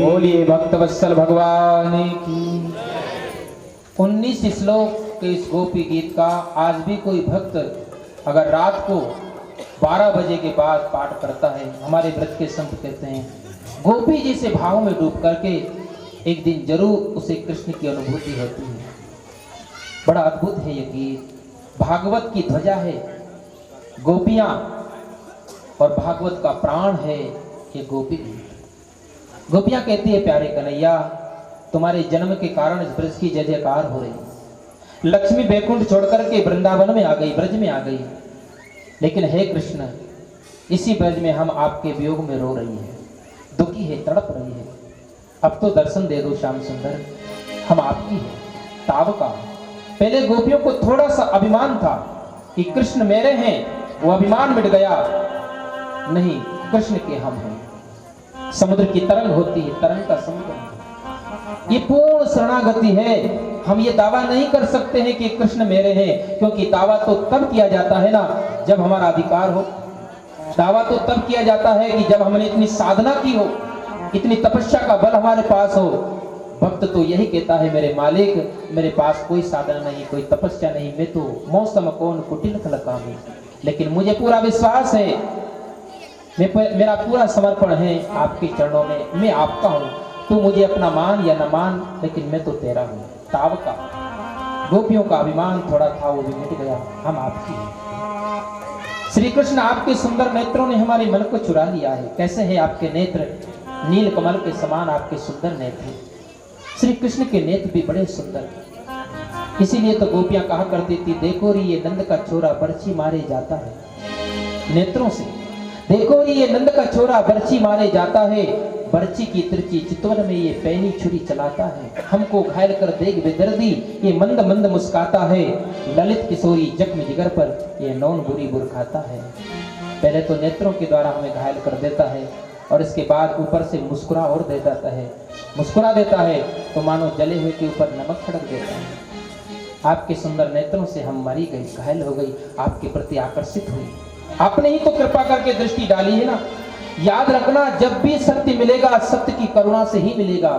बोलिए भक्तवत्सल भगवान की। 19 श्लोक के इस गोपी गीत का आज भी कोई भक्त अगर रात को 12 बजे के बाद पाठ करता है, हमारे व्रत के संत कहते हैं गोपी जी से भाव में डूब करके एक दिन जरूर उसे कृष्ण की अनुभूति होती है। बड़ा अद्भुत है ये गीत, भागवत की ध्वजा है गोपियां और भागवत का प्राण है ये गोपी गीत। गोपियां कहती है प्यारे कन्हैया तुम्हारे जन्म के कारण इस ब्रज की जय जयकार हो रही। लक्ष्मी बैकुंठ छोड़कर के वृंदावन में आ गई, ब्रज में आ गई, लेकिन हे कृष्ण इसी ब्रज में हम आपके वियोग में रो रही है, दुखी है, तड़प रही है। अब तो दर्शन दे दो श्याम सुंदर, हम आपकी है तावका। पहले गोपियों को थोड़ा सा अभिमान था कि कृष्ण मेरे हैं, वो अभिमान मिट गया। नहीं, कृष्ण के हम हैं। समुद्र की तरंग होती है, तरंग का समुद्र, ये पूर्ण शरणागति है। हम ये दावा नहीं कर सकते हैं कि कृष्ण मेरे हैं, क्योंकि दावा तो तब किया जाता है ना जब हमारा अधिकार हो। दावा तो तब किया जाता है कि जब हमने इतनी साधना की हो, इतनी तपस्या का बल हमारे पास हो। भक्त तो यही कहता है मेरे मालिक मेरे पास कोई साधना नहीं, कोई तपस्या नहीं, मैं तो मौसम कौन कुटिल खलकामी, लेकिन मुझे पूरा विश्वास है, मेरा पूरा समर्पण है आपके चरणों में, मैं आपका हूँ। तू मुझे अपना मान या न मान, लेकिन मैं तो तेरा हूँ तावका। गोपियों का अभिमान थोड़ा था, वो भी मिट गया, हम आपकी हैं। श्री कृष्ण आपके सुंदर नेत्रों ने हमारे मन को चुरा लिया है। कैसे हैं आपके नेत्र, नील कमल के समान आपके सुंदर नेत्र। श्री कृष्ण के नेत्र भी बड़े सुंदर, इसीलिए तो गोपियां कहा करती थी देखो री ये नंद का छोरा बर्छी मारे जाता है। नेत्रों से देखो री ये नंद का छोरा बर्छी मारे जाता है, बर्छी की तिरछी चितवन में ये पैनी छुरी चलाता है। हमको घायल कर देख बेदर्दी ये मंद मंद मुस्काता है, ललित किशोरी जख्म जिगर पर ये नौन बुरी बुर खाता है। पहले तो नेत्रों के द्वारा हमें घायल कर देता है और इसके बाद ऊपर से मुस्कुरा और दे देता है। मुस्कुरा देता है तो मानो जले हुए के ऊपर नमक छिड़क देता है। आपके सुंदर नेत्रों से हम मरी गई, घायल हो गई, आपके प्रति आकर्षित हुई। आपने ही तो कृपा करके दृष्टि डाली है ना। याद रखना जब भी सत्य मिलेगा सत्य की करुणा से ही मिलेगा।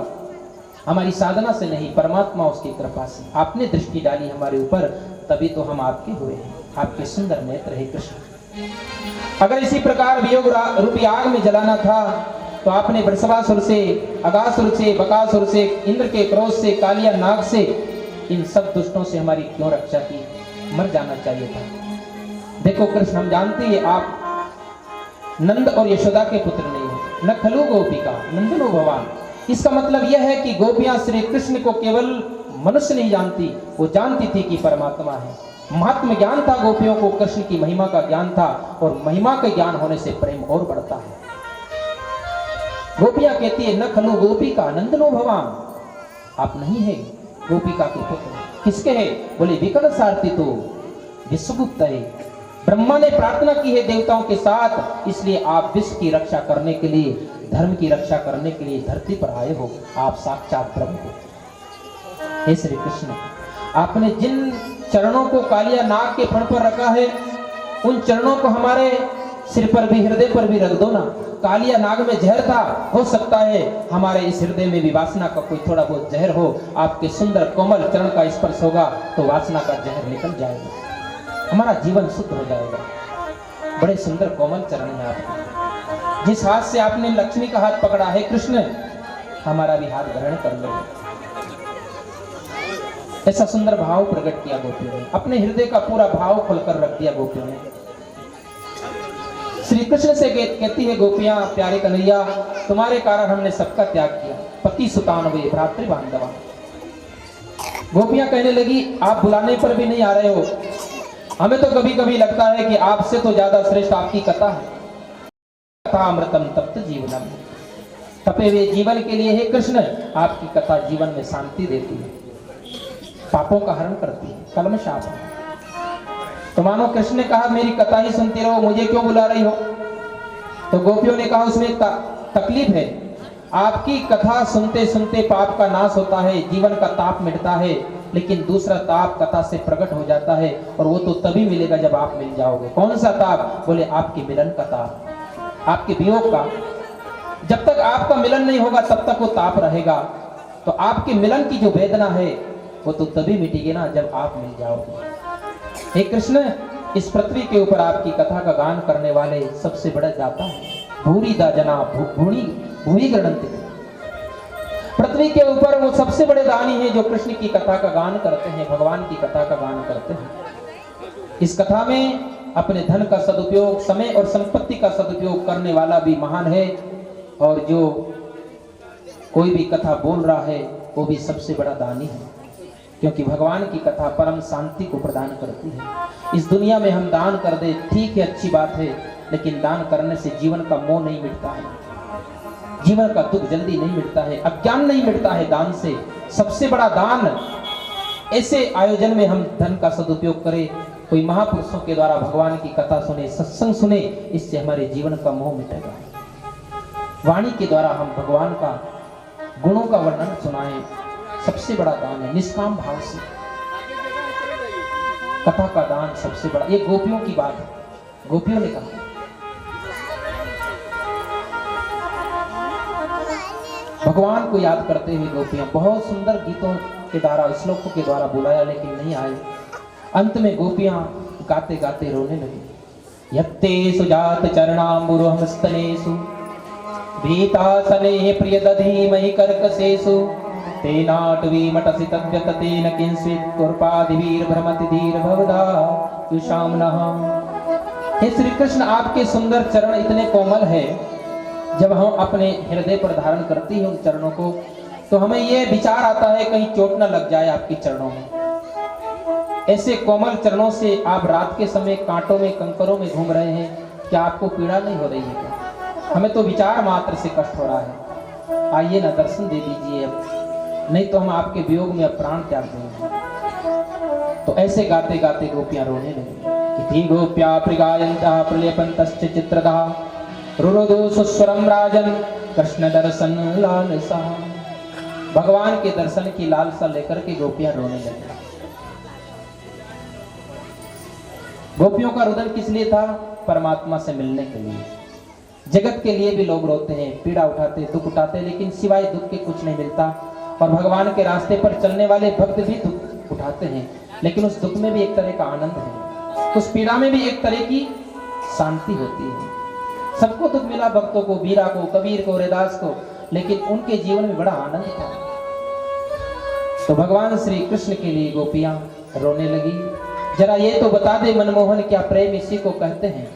हमारी साधना से नहीं, परमात्मा उसकी कृपा से। आपने दृष्टि डाली हमारे ऊपर, तभी तो हम आपके हुए हैं। आपके सुंदर नेत्र है कृष्ण। अगर इसी प्रकार वियोग रूपी आग में जलाना था तो आपने वृषभासुर से, अगासुर से, बकासुर से, इंद्र के क्रोध से, कालिया नाग से, इन सब दुष्टों से हमारी क्यों रक्षा की? मर जाना चाहिए था। देखो कृष्ण, हम जानते हैं आप नंद और यशोदा के पुत्र नहीं हो, न खलु गोपिका नंदनो भगवान। इसका मतलब यह है कि गोपियां श्री कृष्ण को केवल मनुष्य नहीं जानती, वो जानती थी कि परमात्मा है। महात्म ज्ञान था गोपियों को, कृष्ण की महिमा का ज्ञान था, और महिमा के ज्ञान होने से प्रेम और बढ़ता है। गोपियां कहती है न खलु गोपिका नंदनो भगवान, आप नहीं है गोपिका के पुत्र। किसके है? बोले विकल सारथी तो विश्वगुप्त है। ब्रह्मा ने प्रार्थना की है देवताओं के साथ, इसलिए आप विश्व की रक्षा करने के लिए, धर्म की रक्षा करने के लिए धरती पर आए हो। आप साक्षात ब्रह्म हो। हे श्री कृष्ण, आपने जिन चरणों को कालिया नाग के फण पर रखा है, उन चरणों को हमारे सिर पर भी, हृदय पर भी रख दो ना। कालिया नाग में जहर था, हो सकता है हमारे इस हृदय में भी वासना का कोई थोड़ा बहुत जहर हो। आपके सुंदर कोमल चरण का स्पर्श होगा तो वासना का जहर निकल जाएगा, हमारा जीवन शुद्ध हो जाएगा। बड़े सुंदर कोमल चरण है आपके। जिस हाथ से आपने लक्ष्मी का हाथ पकड़ा है कृष्ण, हमारा भी हाथ ग्रहण कर लो। ऐसा सुंदर भाव प्रकट किया गोपियों ने, अपने हृदय का पूरा भाव खोलकर रख दिया गोपियों ने। श्री कृष्ण से कहती है गोपियां, प्यारे कन्हैया, तुम्हारे कारण हमने सबका त्याग किया। पति सुतान वे भ्रातृ बांधवा। गोपियां कहने लगी, आप बुलाने पर भी नहीं आ रहे हो। हमें तो कभी कभी लगता है कि आपसे तो ज्यादा श्रेष्ठ आपकी कथा है। कथा अमृतम तप्त जीवनम, तपे हुए जीवन के लिए है कृष्ण। आपकी कथा जीवन में शांति देती है, पापों का हरण करती है, कलमशाप। तो मानो कृष्ण ने कहा मेरी कथा ही सुनती रहो, मुझे क्यों बुला रही हो? तो गोपियों ने कहा उसमें एक तकलीफ है। आपकी कथा सुनते सुनते पाप का नाश होता है, जीवन का ताप मिटता है, लेकिन दूसरा ताप कथा से प्रकट हो जाता है, और वो तो तभी मिलेगा जब आप मिल जाओगे। कौन सा ताप? बोले आपके मिलन का ताप, आपके वियोग का। जब तक आपका मिलन नहीं होगा तब तक वो ताप रहेगा। तो आपके मिलन की जो वेदना है वो तो तभी मिटेगी ना जब आप मिल जाओगे। हे कृष्ण, इस पृथ्वी के ऊपर आपकी कथा का गान करने वाले सबसे बड़ा दाता है। भूरी दा जना भूरी गणंत। पृथ्वी के ऊपर वो सबसे बड़े दानी हैं जो कृष्ण की कथा का गान करते हैं, भगवान की कथा का गान करते हैं। इस कथा में अपने धन का सदुपयोग, समय और संपत्ति का सदुपयोग करने वाला भी महान है, और जो कोई भी कथा बोल रहा है वो भी सबसे बड़ा दानी है, क्योंकि भगवान की कथा परम शांति को प्रदान करती है। इस दुनिया में हम दान कर दे, ठीक है, अच्छी बात है, लेकिन दान करने से जीवन का मोह नहीं मिटता है, जीवन का दुख जल्दी नहीं मिटता है, अज्ञान नहीं मिटता है दान से। सबसे बड़ा दान, ऐसे आयोजन में हम धन का सदुपयोग करें, कोई महापुरुषों के द्वारा भगवान की कथा सुने, सत्संग सुने, इससे हमारे जीवन का मोह मिटेगा। वाणी के द्वारा हम भगवान का गुणों का वर्णन सुनाएं, सबसे बड़ा दान है। निष्काम भाव से कथा का दान सबसे बड़ा। ये गोपियों की बात है, गोपियों ने कहा। भगवान को याद करते हुए गोपियां बहुत सुंदर गीतों के द्वारा, श्लोकों के द्वारा बुलाया, लेकिन नहीं आए। अंत में गोपियां गाते गाते रोने लगी। यत्ते सुजात चरणाम्बुरुहस्तनेषु भीतासने प्रियदधी मयि कर्कशेषु तेनाटवी मटसि तद्यत तेन किंचित् कुर्पादिवीर भ्रमति धीर भवदा युषाम्नः। हे श्री कृष्ण, आपके सुंदर चरण इतने कोमल है, जब हम अपने हृदय पर धारण करती हैं उन चरणों को, तो हमें यह विचार आता है कहीं चोट न लग जाए आपके चरणों में। ऐसे कोमल चरणों से आप रात के समय कांटों में, कंकरों में घूम रहे हैं, क्या आपको पीड़ा नहीं हो रही है क्या? हमें तो विचार मात्र से कष्ट हो रहा है। आइए ना, दर्शन दे दीजिए अब, नहीं तो हम आपके वियोग में अब प्राण त्याग देंगे। तो ऐसे गाते गाते गोपियां रोने लगी। गोप्या प्रगायन्तः प्रलेपन्तश्च चित्रतः रुरोधो सुस्वरम राजन कृष्ण दर्शन लालसा। भगवान के दर्शन की लालसा लेकर के गोपियां रोने लगी। गोपियों का रुदन किस लिए था? परमात्मा से मिलने के लिए। जगत के लिए भी लोग रोते हैं, पीड़ा उठाते, दुख उठाते, लेकिन सिवाय दुख के कुछ नहीं मिलता। और भगवान के रास्ते पर चलने वाले भक्त भी दुख उठाते हैं, लेकिन उस दुख में भी एक तरह का आनंद है, उस पीड़ा में भी एक तरह की शांति होती है। सबको दुख मिला, भक्तों को, बीरा को, कबीर को, रैदास को, लेकिन उनके जीवन में बड़ा आनंद था। तो भगवान श्री कृष्ण के लिए गोपियां रोने लगी। जरा ये तो बता दे मनमोहन, क्या प्रेम इसी को कहते हैं?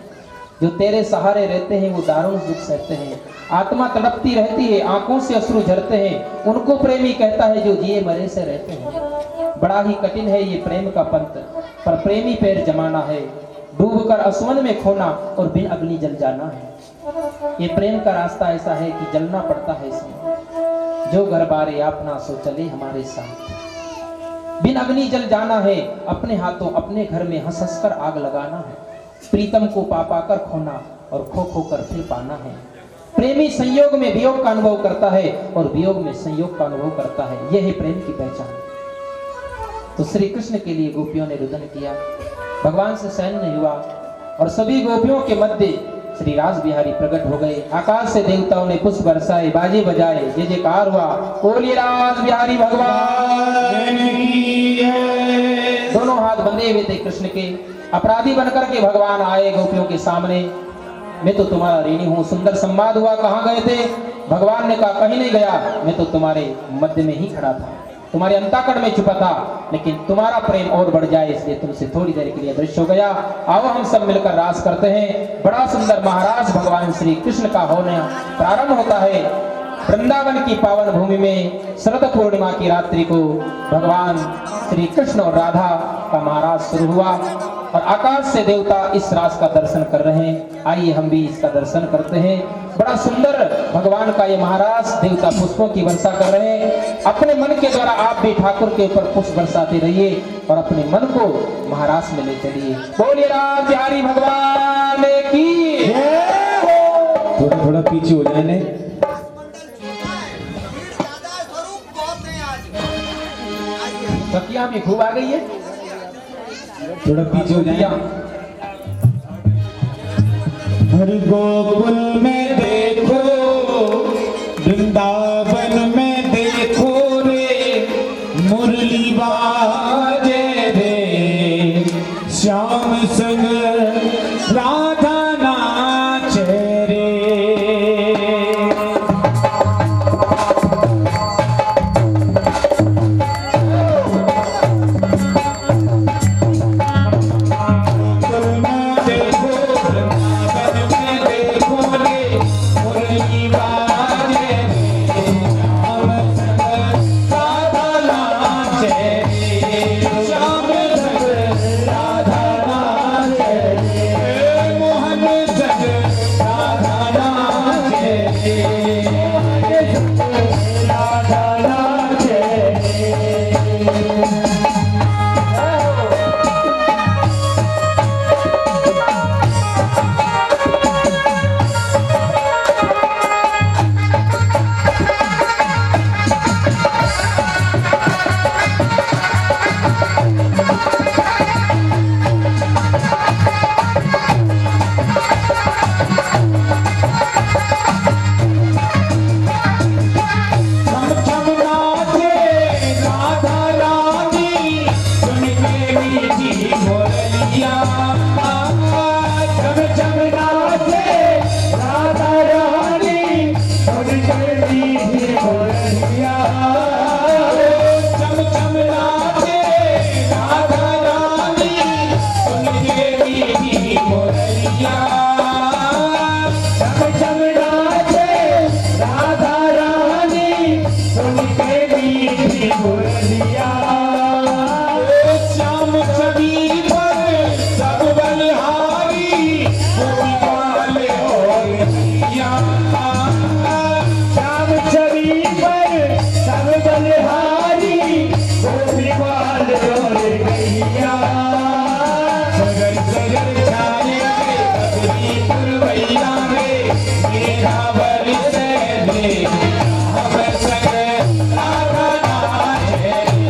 जो तेरे सहारे रहते हैं वो दारुण दुख सहते हैं, आत्मा तड़पती रहती है, आंखों से अश्रु झरते हैं, उनको प्रेमी कहता है जो जिए मरे से रहते हैं। बड़ा ही कठिन है ये प्रेम का पंथ, पर प्रेमी पैर जमाना है, डूबकर असवन में खोना और बिन अग्नि जल जाना है। ये प्रेम का रास्ता ऐसा है कि जलना पड़ता है इसमें। जो घर बारे अपना सो चले हमारे साथ, बिन अग्नि जल जाना है, अपने हाथों अपने घर में हंस हंस कर आग लगाना है। प्रीतम को पा पाकर खोना और खो खो कर फिर पाना है। प्रेमी संयोग में वियोग का अनुभव करता है और वियोग में संयोग का अनुभव करता है। यह है प्रेम की पहचान। तो श्री कृष्ण के लिए गोपियों ने रुदन किया, भगवान से सहन नहीं हुआ और सभी गोपियों के मध्य श्री रास बिहारी प्रकट हो गए। आकाश से देवताओं ने पुष्प बरसाए, बाजे बजाए, जय जयकार हुआ, बोलिए रास बिहारी भगवान की जय। दोनों हाथ बंधे हुए थे कृष्ण के। अपराधी बनकर के भगवान आए गोपियों के सामने। मैं तो तुम्हारा ऋणी हूँ। सुंदर संवाद हुआ, कहाँ गए थे? भगवान ने कहा कहीं नहीं गया, मैं तो तुम्हारे मध्य में ही खड़ा था, तुम्हारे अंताकड़ में छुपा था, लेकिन तुम्हारा प्रेम और बढ़ जाए इसलिए तुमसे थोड़ी देर के लिए दृश्य हो गया। आओ हम सब मिलकर रास करते हैं। बड़ा सुंदर महाराज भगवान श्री कृष्ण का होने प्रारंभ होता है। वृंदावन की पावन भूमि में शरद पूर्णिमा की रात्रि को भगवान श्री कृष्ण और राधा का महाराज शुरू हुआ और आकाश से देवता इस रास का दर्शन कर रहे हैं। आइए हम भी इसका दर्शन करते हैं। बड़ा सुंदर भगवान का ये महाराज, देवता पुष्पों की वर्षा कर रहे हैं। अपने मन के द्वारा आप भी ठाकुर के ऊपर पुष्प बरसाते रहिए और अपने मन को महाराज में ले चलिए। बोलिए राम बिहारी भगवान की। थोड़ा थोड़ा पीछे हो जाने। सखियां भी खूब आ गई है, थोड़ा पीछे हो जाए। हरि गोकुल में देखो, वृंदावन में देखो रे, मुरली बाजे रे, श्याम संग राधा नाचे रे।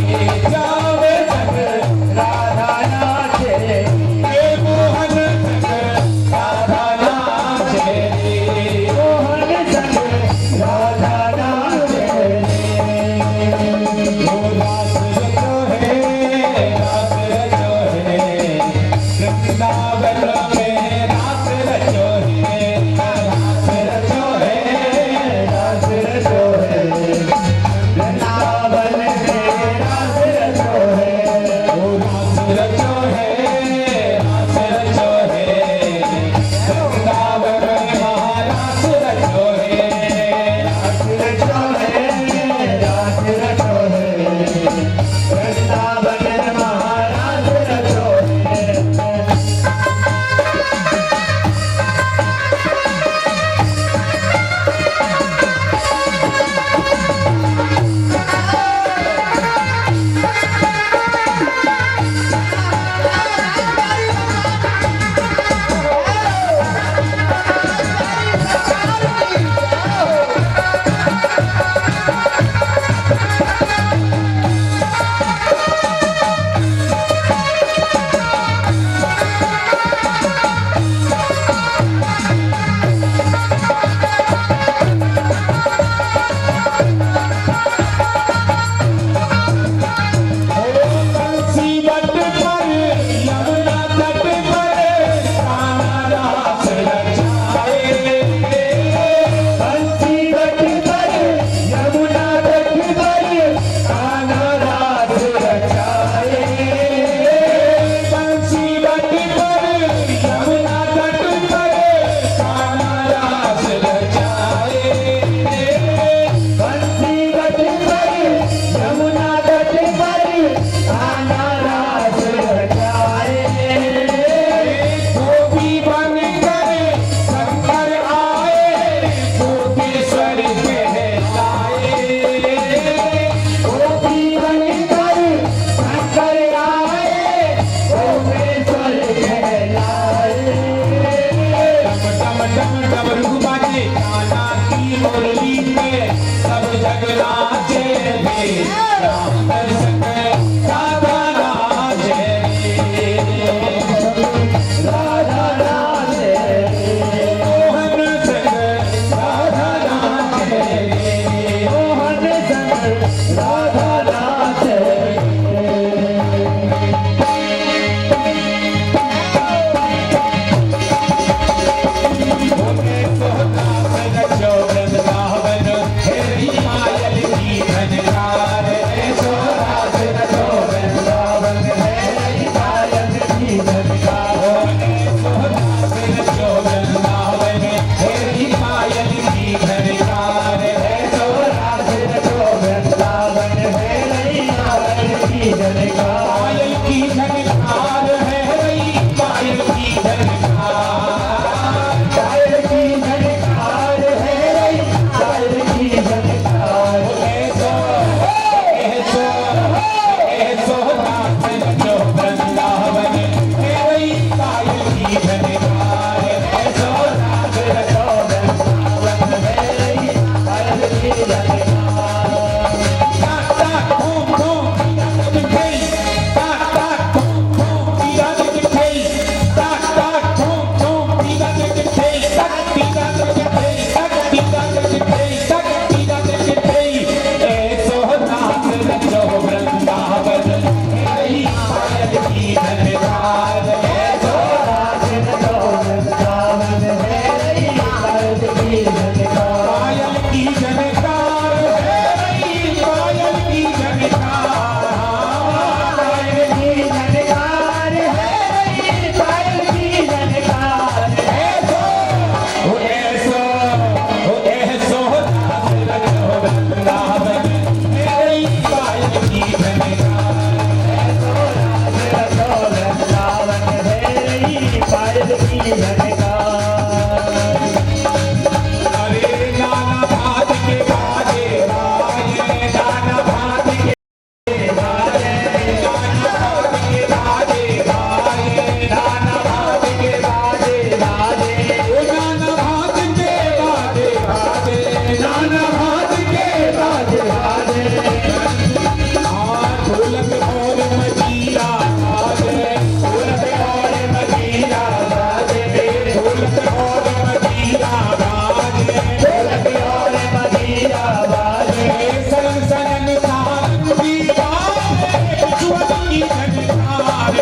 Hare संग राधा नाचे राधा नाचे मोहन संग राधा नाचे मोहन संग राधा नाचे होके सोना रचो वृंदावन हेरी मायल की झनकार ऐसो रास रचो वृंदावन हेरी मायल की झनकार ऐसो रास रचो वृंदावन हेरी मायल की झनकार ऐसो रास रचो वृंदावन हेरी मायल की झनकार मायल की झनकार है रही मायल की झनकार कायल की झनकार है रही कायल की झनकार ऐसो ऐसो ऐसो नाच रचो वृंदावन हेरी मायल की झनकार ऐसो नाच रचो वृंदावन है रही कायल की झनकार ताक ताक धूम धूम दिखई ताक ताक धूम धूम पीरा दिखई ताक ताक धूम धूम पीरा दिखई तक पीरा दिखई तक पीरा दिखई तक पीरा दिखई ऐसो नाच रचो वृंदावन हेरी मायल की झनकार ऐसो राज रचो वृंदावन है रही कायल की झनकार मायल की झनकार है रही मायल की झनकार कायल की झनकार है रही कायल की झनकार ऐसो ऐसो ऐसो नाच रचो वृंदावन हेरी मायल की झनकार ऐसो राज रचो वृंदावन है रही कायल की झनकार अरे नाना भात के बाजे बाजे नाना भात के बाजे नाना भात के बाजे बाजे नाना भात के बाजे बाजे ओ नाना भात के बाजे बाजे नाना भात के बाजे बाजे ढोलक और मजीरा बाजे ढोलक और मजीरा बाजे ढोलक और मजीरा बाजे ढोलक और मजीरा बाजे सन सन सारंगी बाजे बिछुअन की झनकार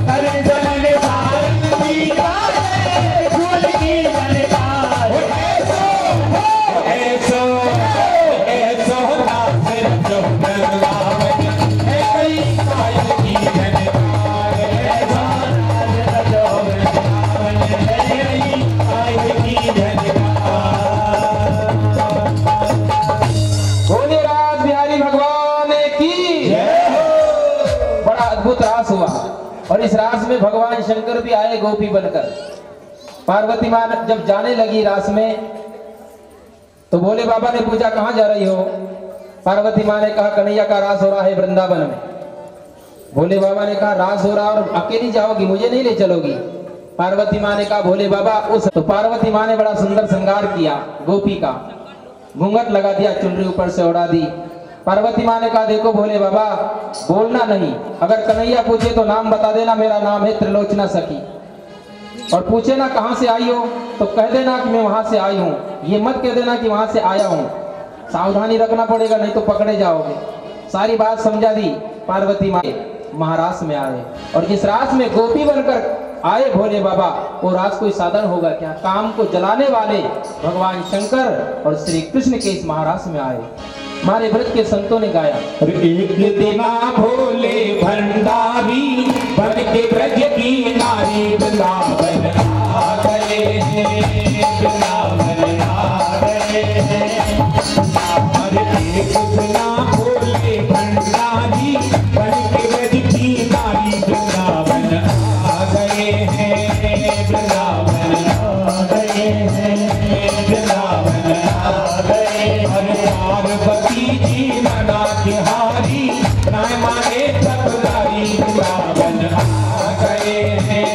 हर जन सारंगी बाजे फूल की झनकार ऐसो ऐसो ऐसो नाच रचो वृंदावन है कई कायल की झनकार ऐसो राज रचो वृंदावन है रही कायल की झनकार बोले राज बिहारी भगवान की बड़ा अद्भुत रास हुआ और इस रास में भगवान शंकर भी आए गोपी बनकर। पार्वती मां जब जाने लगी रास में तो भोले बाबा ने पूछा कहां जा रही हो। पार्वती मां ने कहा कन्हैया का रास हो रहा है वृंदावन में। भोले बाबा ने कहा रास हो रहा और अकेली जाओगी, मुझे नहीं ले चलोगी। पार्वती मां ने कहा भोले बाबा उस तो पार्वती मां ने बड़ा सुंदर श्रृंगार किया गोपी का, घूंघट लगा दिया, चुनरी ऊपर से उड़ा दी। पार्वती मां ने कहा देखो भोले बाबा बोलना नहीं, अगर कन्हैया पूछे तो नाम बता देना, मेरा नाम है त्रिलोचना सखी। और पूछे ना कहां से आई हो तो कह देना कि मैं वहां से आई हूं, ये मत कह देना कि वहां से आया हूं। सावधानी रखना पड़ेगा नहीं तो पकड़े जाओगे। सारी बात समझा दी। पार्वती मां महारास में आए और जिस रास में गोपी बनकर आए भोले बाबा, वो रास कोई साधन होगा क्या? काम को जलाने वाले भगवान शंकर और श्री कृष्ण के इस महारास में आए। हमारे व्रत के संतों ने गाया एक दिना भोले भंडारी बन के ब्रज की नारी वृंदावन आ गए हैं, वृंदावन आ गए हैं। अरे एक दिना भोले भंडारी बन के ब्रज की नारी वृंदावन आ गए हैं, वृंदावन आ गए हैं, वृंदावन आ गए। अरे पार्वती जी मना तिहारी नाय माने तकदारी वृंदावन आ गए हैं,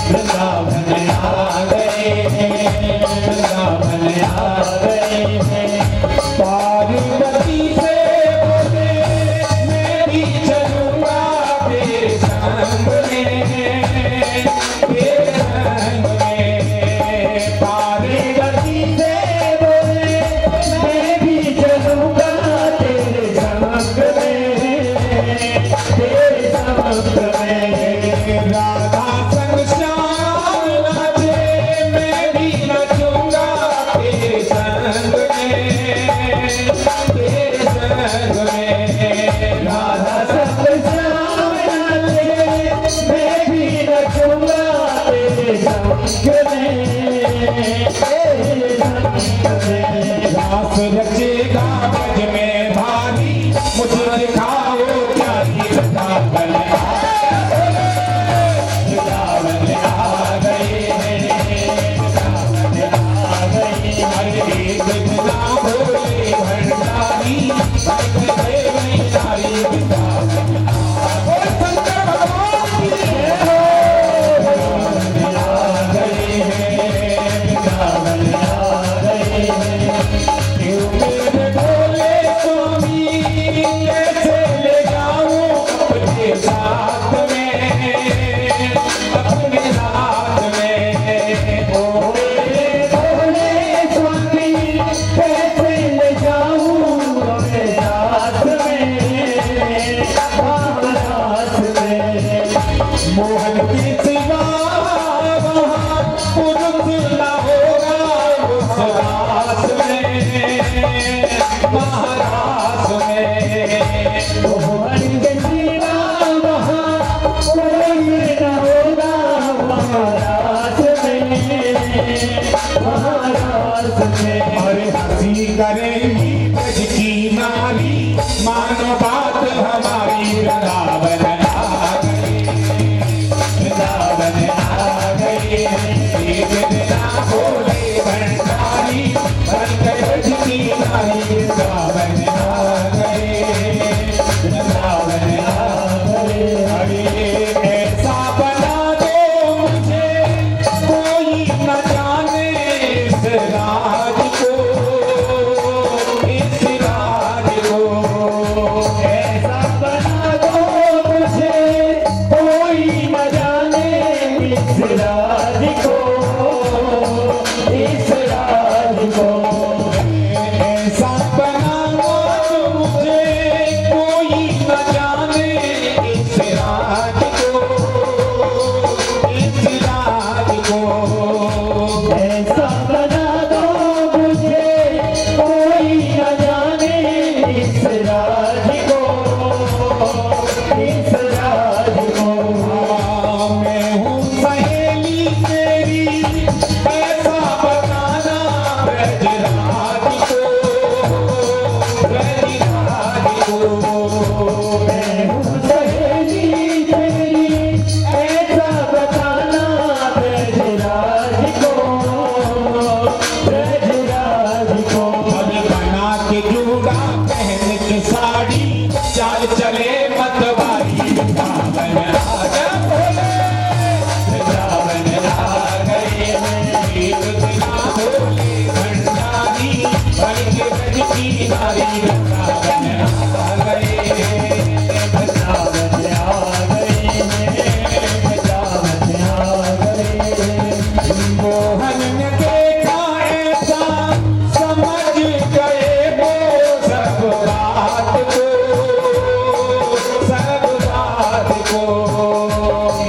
वृंदावन आ गए हैं, वृंदावन आ गए हैं। पार्वती से बोले रास रचेगा ब्रज में भारी, मुझे दिखाओ क्या वृंदावन आ गए हैं, हर एक बिना भोले भंडारी, भक्त देवी नारी वृंदावन और शंकर भगवान की मेरे भोले स्वामी कैसे ले जाऊं अपने साथ में, अपने साथ में भोले स्वामी कैसे ले जाऊं अपने साथ में, साथ में। मोहन के सिवा वहाँ पुरुष न होगा उस रास में, महारास में मोहन के सिवा वहाँ कोई न होगा महाराज में, महाराज में। अरे हंसी करेंगी ब्रज की नारी, मानो बात हमारी वृंदावन आ गए, वृंदावन आ गए। एक बिना भोले भंडारी, बनकर ब्रज की नारी वृंदावन आ गए, वृंदावन आ गए। अरे ऐसा बना दो मुझे कोई न जाने इस राज को, इस राज को। ऐसा बना दो मुझे कोई न जाने इस राज को, इस राज को। ऐसा बना दो मुझे कोई न जाने इस राज को, इस राज को। ऐसा बना दो मुझे कोई न जाने इस राज को, इस राज को। मैं हूँ सहेली तेरी, ऐसा बताना ब्रजराज को, ब्रजराज को। मैं हूँ सहेली तेरी, ऐसा बताना ब्रजराज को, ब्रजराज को। पग बना के जूड़ा पहन के साड़ी, चाल चले मतवारी, वृंदावन आ गए भोले, वृंदावन आ गए। एक बिना भोले भंडारी, बन के ब्रज की नारी वृंदावन आ गए, वृंदावन आ गए, वृंदावन आ गए। मोहन ने देखा ऐसा, समझ गए वो सब बात को, सब बात को।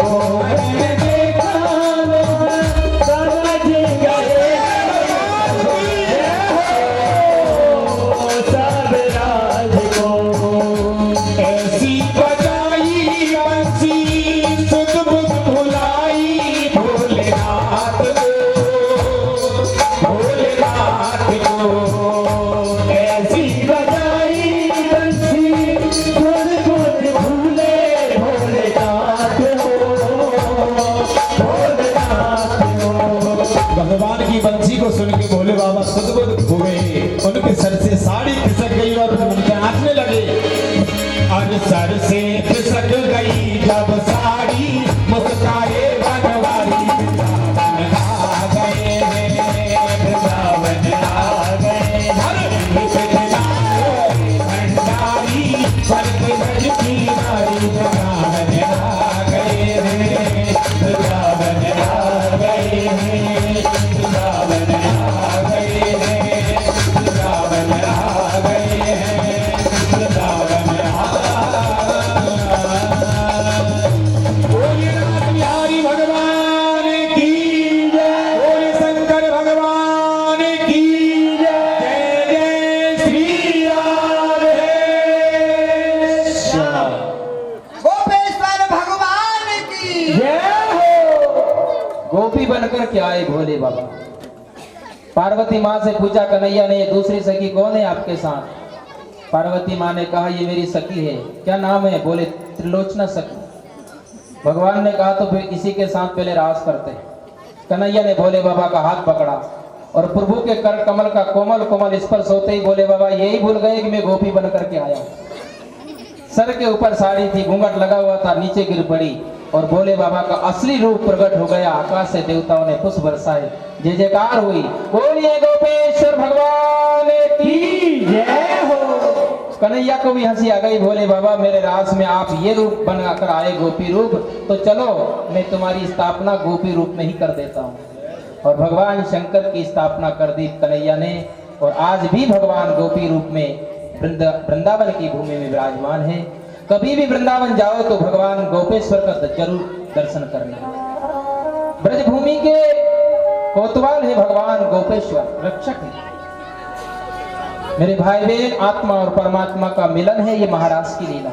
मोहन ने देखा समझ गए सब राज को। ऐसी बजाई बंसी, सुध बुध भुलाई भोलेनाथ को, भोलेनाथ को। ऐसी बजाई बंसी, खुद खुद भूले भोलेनाथ हो, भोलेनाथ हो। भगवान की बंसी को सुन के भोले बाबा सुध-बुध हो गए, उनके सर से साड़ी खिसक गई और उनके नाचने लगे। और सर से खिसक गई जब साड़ी, मुस्काए बनवारी, वृंदावन आ गए, वृंदावन आ गए। हर एक बिना भोले भंडारी, बन के ब्रज की नारी, वृंदावन आ गए, वृंदावन आ गए, वृंदावन आ गए, वृंदावन आ गए, वृंदावन आ बोलिए नाथ बिहारी भगवान की जय, बोले शंकर भगवान की जय, जय श्री राधे श्याम। गोपी बनकर के आए भोले बाबा। पार्वती माँ से पूछा कन्हैया ने, ये दूसरी सखी कौन है आपके साथ? पार्वती माँ ने कहा ये मेरी सखी है। क्या नाम है? बोले त्रिलोचना सखी। भगवान ने कहा तो फिर इसी के साथ पहले रास करते। कन्हैया ने भोले बाबा का हाथ पकड़ा और प्रभु के कर कमल का कोमल कोमल स्पर्श होते ही भोले बाबा यही भूल गए कि मैं गोपी बन करके आया हूं। सर के ऊपर साड़ी थी, घूंघट लगा हुआ था, नीचे गिर पड़ी और भोले बाबा का असली रूप प्रकट हो गया। आकाश से देवताओं ने पुष्प बरसाए, जय जयकार हुई। बोलिए गोपेश्वर भगवान की जय हो। कन्हैया को भी हंसी आ गई। भोले बाबा मेरे रास में आप ये रूप बनाकर आए, गोपी रूप, तो चलो मैं तुम्हारी स्थापना गोपी रूप में ही कर देता हूँ। और भगवान शंकर की स्थापना कर दी कन्हैया ने। और आज भी भगवान गोपी रूप में वृंदावन की भूमि में विराजमान है। कभी भी वृंदावन जाओ तो भगवान गोपेश्वर का जरूर दर्शन करना। ब्रजभूमि के कोतवाल है भगवान गोपेश्वर, रक्षक है। मेरे भाई बहन, आत्मा और परमात्मा का मिलन है ये महाराज की लीला।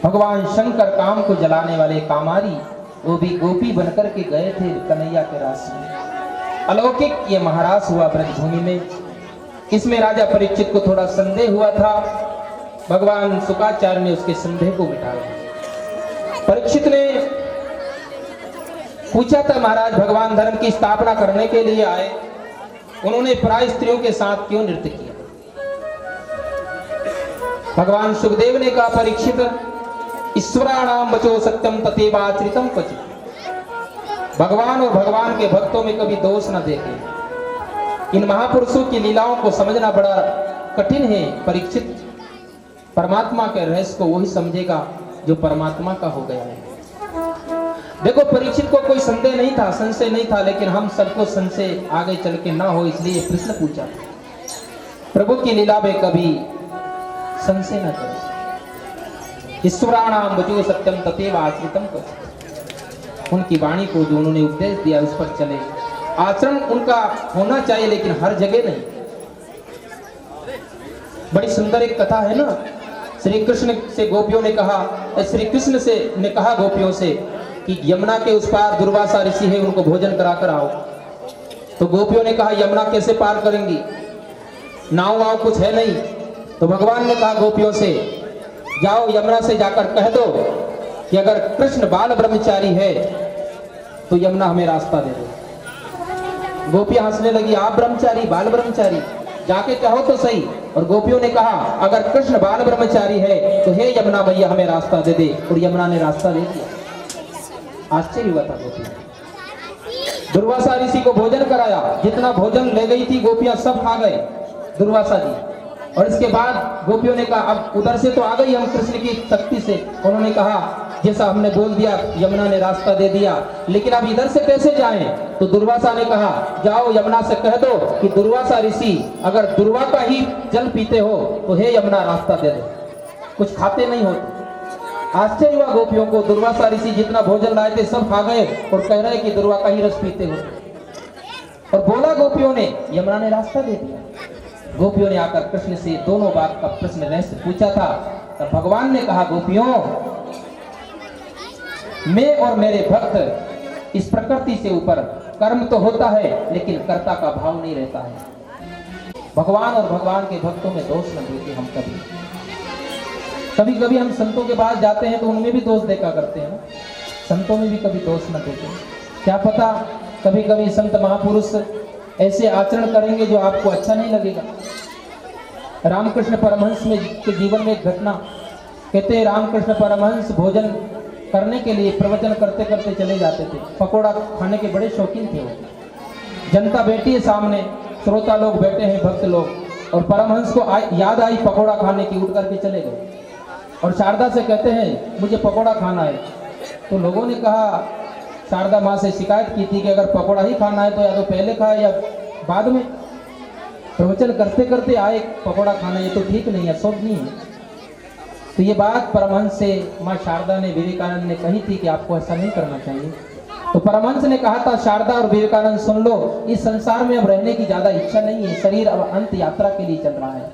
भगवान शंकर काम को जलाने वाले कामारी, वो भी गोपी बनकर के गए थे कन्हैया के रास में। अलौकिक ये महाराज हुआ ब्रजभूमि में। इसमें राजा परीक्षित को थोड़ा संदेह हुआ था। भगवान शुक्राचार्य ने उसके संदेह को मिटाया। परीक्षित ने पूछा था महाराज भगवान धर्म की स्थापना करने के लिए आए, उन्होंने पराई स्त्रियों के साथ क्यों नृत्य किया? भगवान सुखदेव ने कहा परीक्षित ईश्वराणाम वचो सत्यम तथैवाचरितम क्वचित्। भगवान और भगवान के भक्तों में कभी दोष न देखे। इन महापुरुषों की लीलाओं को समझना बड़ा कठिन है परीक्षित। परमात्मा के रहस्य को वही समझेगा जो परमात्मा का हो गया है। देखो परीक्षित को कोई संदेह नहीं था, संशय नहीं था, लेकिन हम सबको संशय आगे चल के ना हो इसलिए प्रश्न पूछा। प्रभु की लीला में कभी संशय न करें। ईश्वराणाम वचो सत्यम तथैवाचरितम क्वचित्। उनकी वाणी को जो उन्होंने उपदेश दिया उस पर चले। आचरण उनका होना चाहिए लेकिन हर जगह नहीं। बड़ी सुंदर एक कथा है ना, श्री कृष्ण से गोपियों ने कहा, श्री कृष्ण से ने कहा गोपियों से कि यमुना के उस पार दुर्वासा ऋषि है, उनको भोजन कराकर आओ। तो गोपियों ने कहा यमुना कैसे पार करेंगी, नाव वाव कुछ है नहीं। तो भगवान ने कहा गोपियों से जाओ यमुना से जाकर कह दो कि अगर कृष्ण बाल ब्रह्मचारी है तो यमुना हमें रास्ता दे दो। गोपियां हंसने लगी, आप ब्रह्मचारी, बाल ब्रह्मचारी, जाके कहो तो सही। और गोपियों ने कहा अगर कृष्ण बाल ब्रह्मचारी है तो हे यमुना भैया हमें रास्ता दे दे। और यमुना ने रास्ता दे दिया। आश्चर्य हुआ था गोपियां। दुर्वासा ऋषि को भोजन कराया, जितना भोजन ले गई थी गोपियां सब खा गए दुर्वासा जी। और इसके बाद गोपियों ने कहा अब उधर से तो आ गई हम कृष्ण की शक्ति से। उन्होंने कहा जैसा हमने बोल दिया, यमुना ने रास्ता दे दिया, लेकिन अब इधर से कैसे जाएं? तो दुर्वासा ने कहा जाओ यमुना से कह दो कि दुर्वासा ऋषि अगर दुर्वा का ही जल पीते हो तो हे यमुना रास्ता दे दो, कुछ खाते नहीं हो। आश्चर्य हुआ गोपियों को, दुर्वासा ऋषि जितना भोजन लाए थे सब खा गए और कह रहे कि दुर्वा का ही रस पीते हो। और बोला गोपियों ने, यमुना ने रास्ता दे दिया। गोपियों ने आकर कृष्ण से दोनों बात का प्रश्न रहस्य पूछा था। तब भगवान ने कहा गोपियों, मैं और मेरे भक्त इस प्रकृति से ऊपर, कर्म तो होता है लेकिन कर्ता का भाव नहीं रहता है। भगवान और भगवान के भक्तों में दोष न देते हम कभी कभी हम संतों के पास जाते हैं तो उनमें भी दोष देखा करते हैं। संतों में भी कभी दोष न देते। क्या पता कभी कभी संत महापुरुष ऐसे आचरण करेंगे जो आपको अच्छा नहीं लगेगा। रामकृष्ण परमहंस में के जीवन में एक घटना, कहते हैं रामकृष्ण परमहंस भोजन करने के लिए प्रवचन करते करते चले जाते थे। पकोड़ा खाने के बड़े शौकीन थे वो। जनता बैठी है सामने, श्रोता लोग बैठे हैं, भक्त लोग, और परमहंस को याद आई पकोड़ा खाने की, उठ करके चले गए और शारदा से कहते हैं मुझे पकोड़ा खाना है। तो लोगों ने कहा, शारदा माँ से शिकायत की थी कि अगर पकोड़ा ही खाना है तो या तो पहले खाए या बाद में। प्रवचन करते करते आए पकोड़ा खाना, ये तो ठीक नहीं है, शुभ नहीं है। तो ये बात परमहंस से माँ शारदा ने, विवेकानंद ने कही थी कि आपको ऐसा नहीं करना चाहिए। तो परमहंस ने कहा था शारदा और विवेकानंद सुन लो, इस संसार में अब रहने की ज्यादा इच्छा नहीं है, शरीर अब अंत यात्रा के लिए चल रहा है,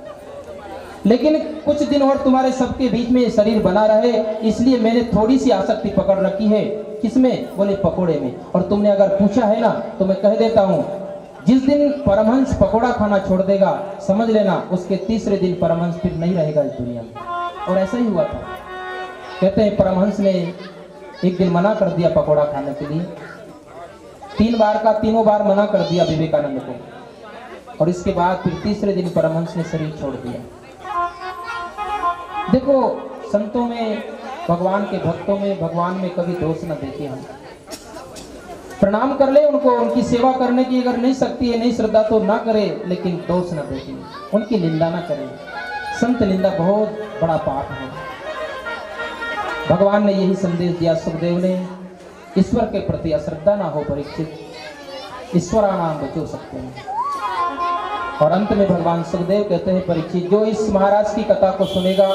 लेकिन कुछ दिन और तुम्हारे सबके बीच में ये शरीर बना रहे, इसलिए मैंने थोड़ी सी आसक्ति पकड़ रखी है किसमें? बोले पकोड़े में। और तुमने अगर पूछा है ना तो मैं कह देता हूँ, जिस दिन परमहंस पकोड़ा खाना छोड़ देगा समझ लेना उसके तीसरे दिन परमहंस फिर नहीं रहेगा इस दुनिया में। और ऐसा ही हुआ था। कहते हैं परमहंस ने एक दिन मना कर दिया पकोड़ा खाने के लिए, 3 बार का तीनों बार मना कर दिया विवेकानंद को, और इसके बाद फिर तीसरे दिन परमहंस ने शरीर छोड़ दिया। देखो संतों में, भगवान के भक्तों में, भगवान में कभी दोष न देखे। हम प्रणाम कर ले उनको, उनकी सेवा करने की अगर नहीं शक्ति है, नहीं श्रद्धा तो ना करे, लेकिन दोष न देखे, उनकी निंदा ना करें। संत निंदा बहुत बड़ा पाप है। भगवान ने यही संदेश दिया सुखदेव ने, ईश्वर के प्रति अश्रद्धा ना हो परीक्षित, ईश्वराणाम बचो सकते हैं। और अंत में भगवान सुखदेव कहते हैं परीक्षित, जो इस महाराज की कथा को सुनेगा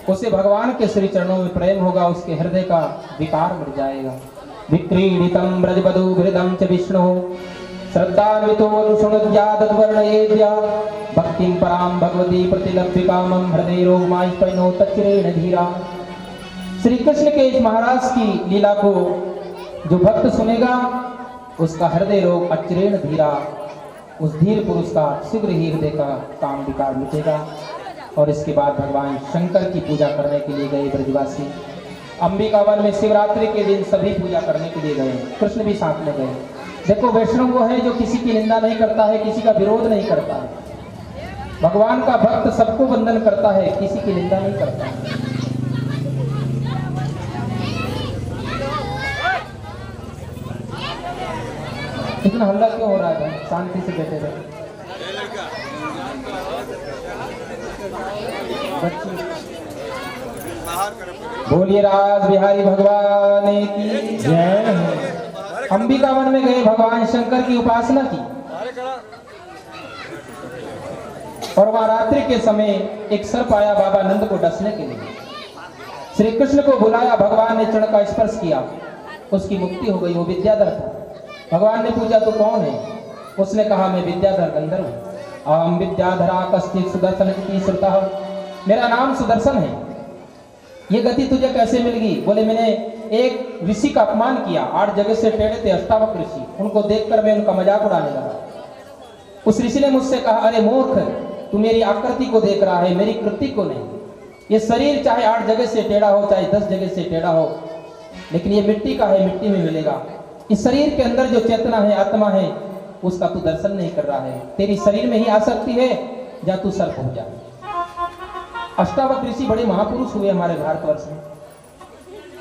उसे भगवान के श्री चरणों में प्रेम होगा, उसके हृदय का विकार मिट जाएगा। विक्रीडितम ब्रजबधूभिर्दं च विष्णु श्रद्धान्वितो अनुशुणुज्यादद्वर्णयेद्या भक्तिं परां भगवती प्रतिलभ्य कामं हृदय रोगमायपैनो तच्चिरेण धीरा। श्री कृष्ण के इस महाराज की लीला को जो भक्त सुनेगा उसका हृदय रोग अचिरेण धीरा, उस धीर पुरुष का शीघ्र ही हृदय का काम विकार मिटेगा। और इसके बाद भगवान शंकर की पूजा करने के लिए गए ब्रजवासी। अंबिका वन में शिवरात्रि के दिन सभी पूजा करने के लिए गए, कृष्ण भी साथ में गए। देखो वैष्णव वो है जो किसी की निंदा नहीं करता है, किसी का विरोध नहीं करता है। भगवान का भक्त सबको वंदन करता है, किसी की निंदा नहीं करता है। इतना हल्ला क्यों हो रहा है भाई? शांति से बैठे रहे। बोलिए राज बिहारी भगवान की जय। अंबिका वन में गए, भगवान शंकर की उपासना की, और वहां रात्रि के समय एक सर्प आया बाबा नंद को डसने के लिए। श्री कृष्ण को बुलाया, भगवान ने चरण का स्पर्श किया, उसकी मुक्ति हो गई। वो विद्याधर था। भगवान ने पूछा तो कौन है? उसने कहा मैं विद्याधर गंधर्व हूं। अहम विद्याधरा कश्चित् सुदर्शन इति श्रुतः, मेरा नाम सुदर्शन है। ये गति तुझे कैसे मिल गई? बोले मैंने एक ऋषि का अपमान किया, 8 जगह से टेढ़े थे अष्टावक्र ऋषि, उनको देखकर मैं उनका मजाक उड़ाने लगा। उस ऋषि ने मुझसे कहा, अरे मूर्ख, तू मेरी आकृति को देख रहा है, मेरी कृति को नहीं। ये शरीर चाहे 8 जगह से टेढ़ा हो, चाहे 10 जगह से टेढ़ा हो, लेकिन ये मिट्टी का है, मिट्टी में मिलेगा। इस शरीर के अंदर जो चेतना है, आत्मा है, उसका तू दर्शन नहीं कर रहा है। तेरी शरीर में ही आसक्ति है, जा तू सर्प हो जा। अष्टावक्र ऋषि बड़े महापुरुष हुए हमारे भारतवर्ष में,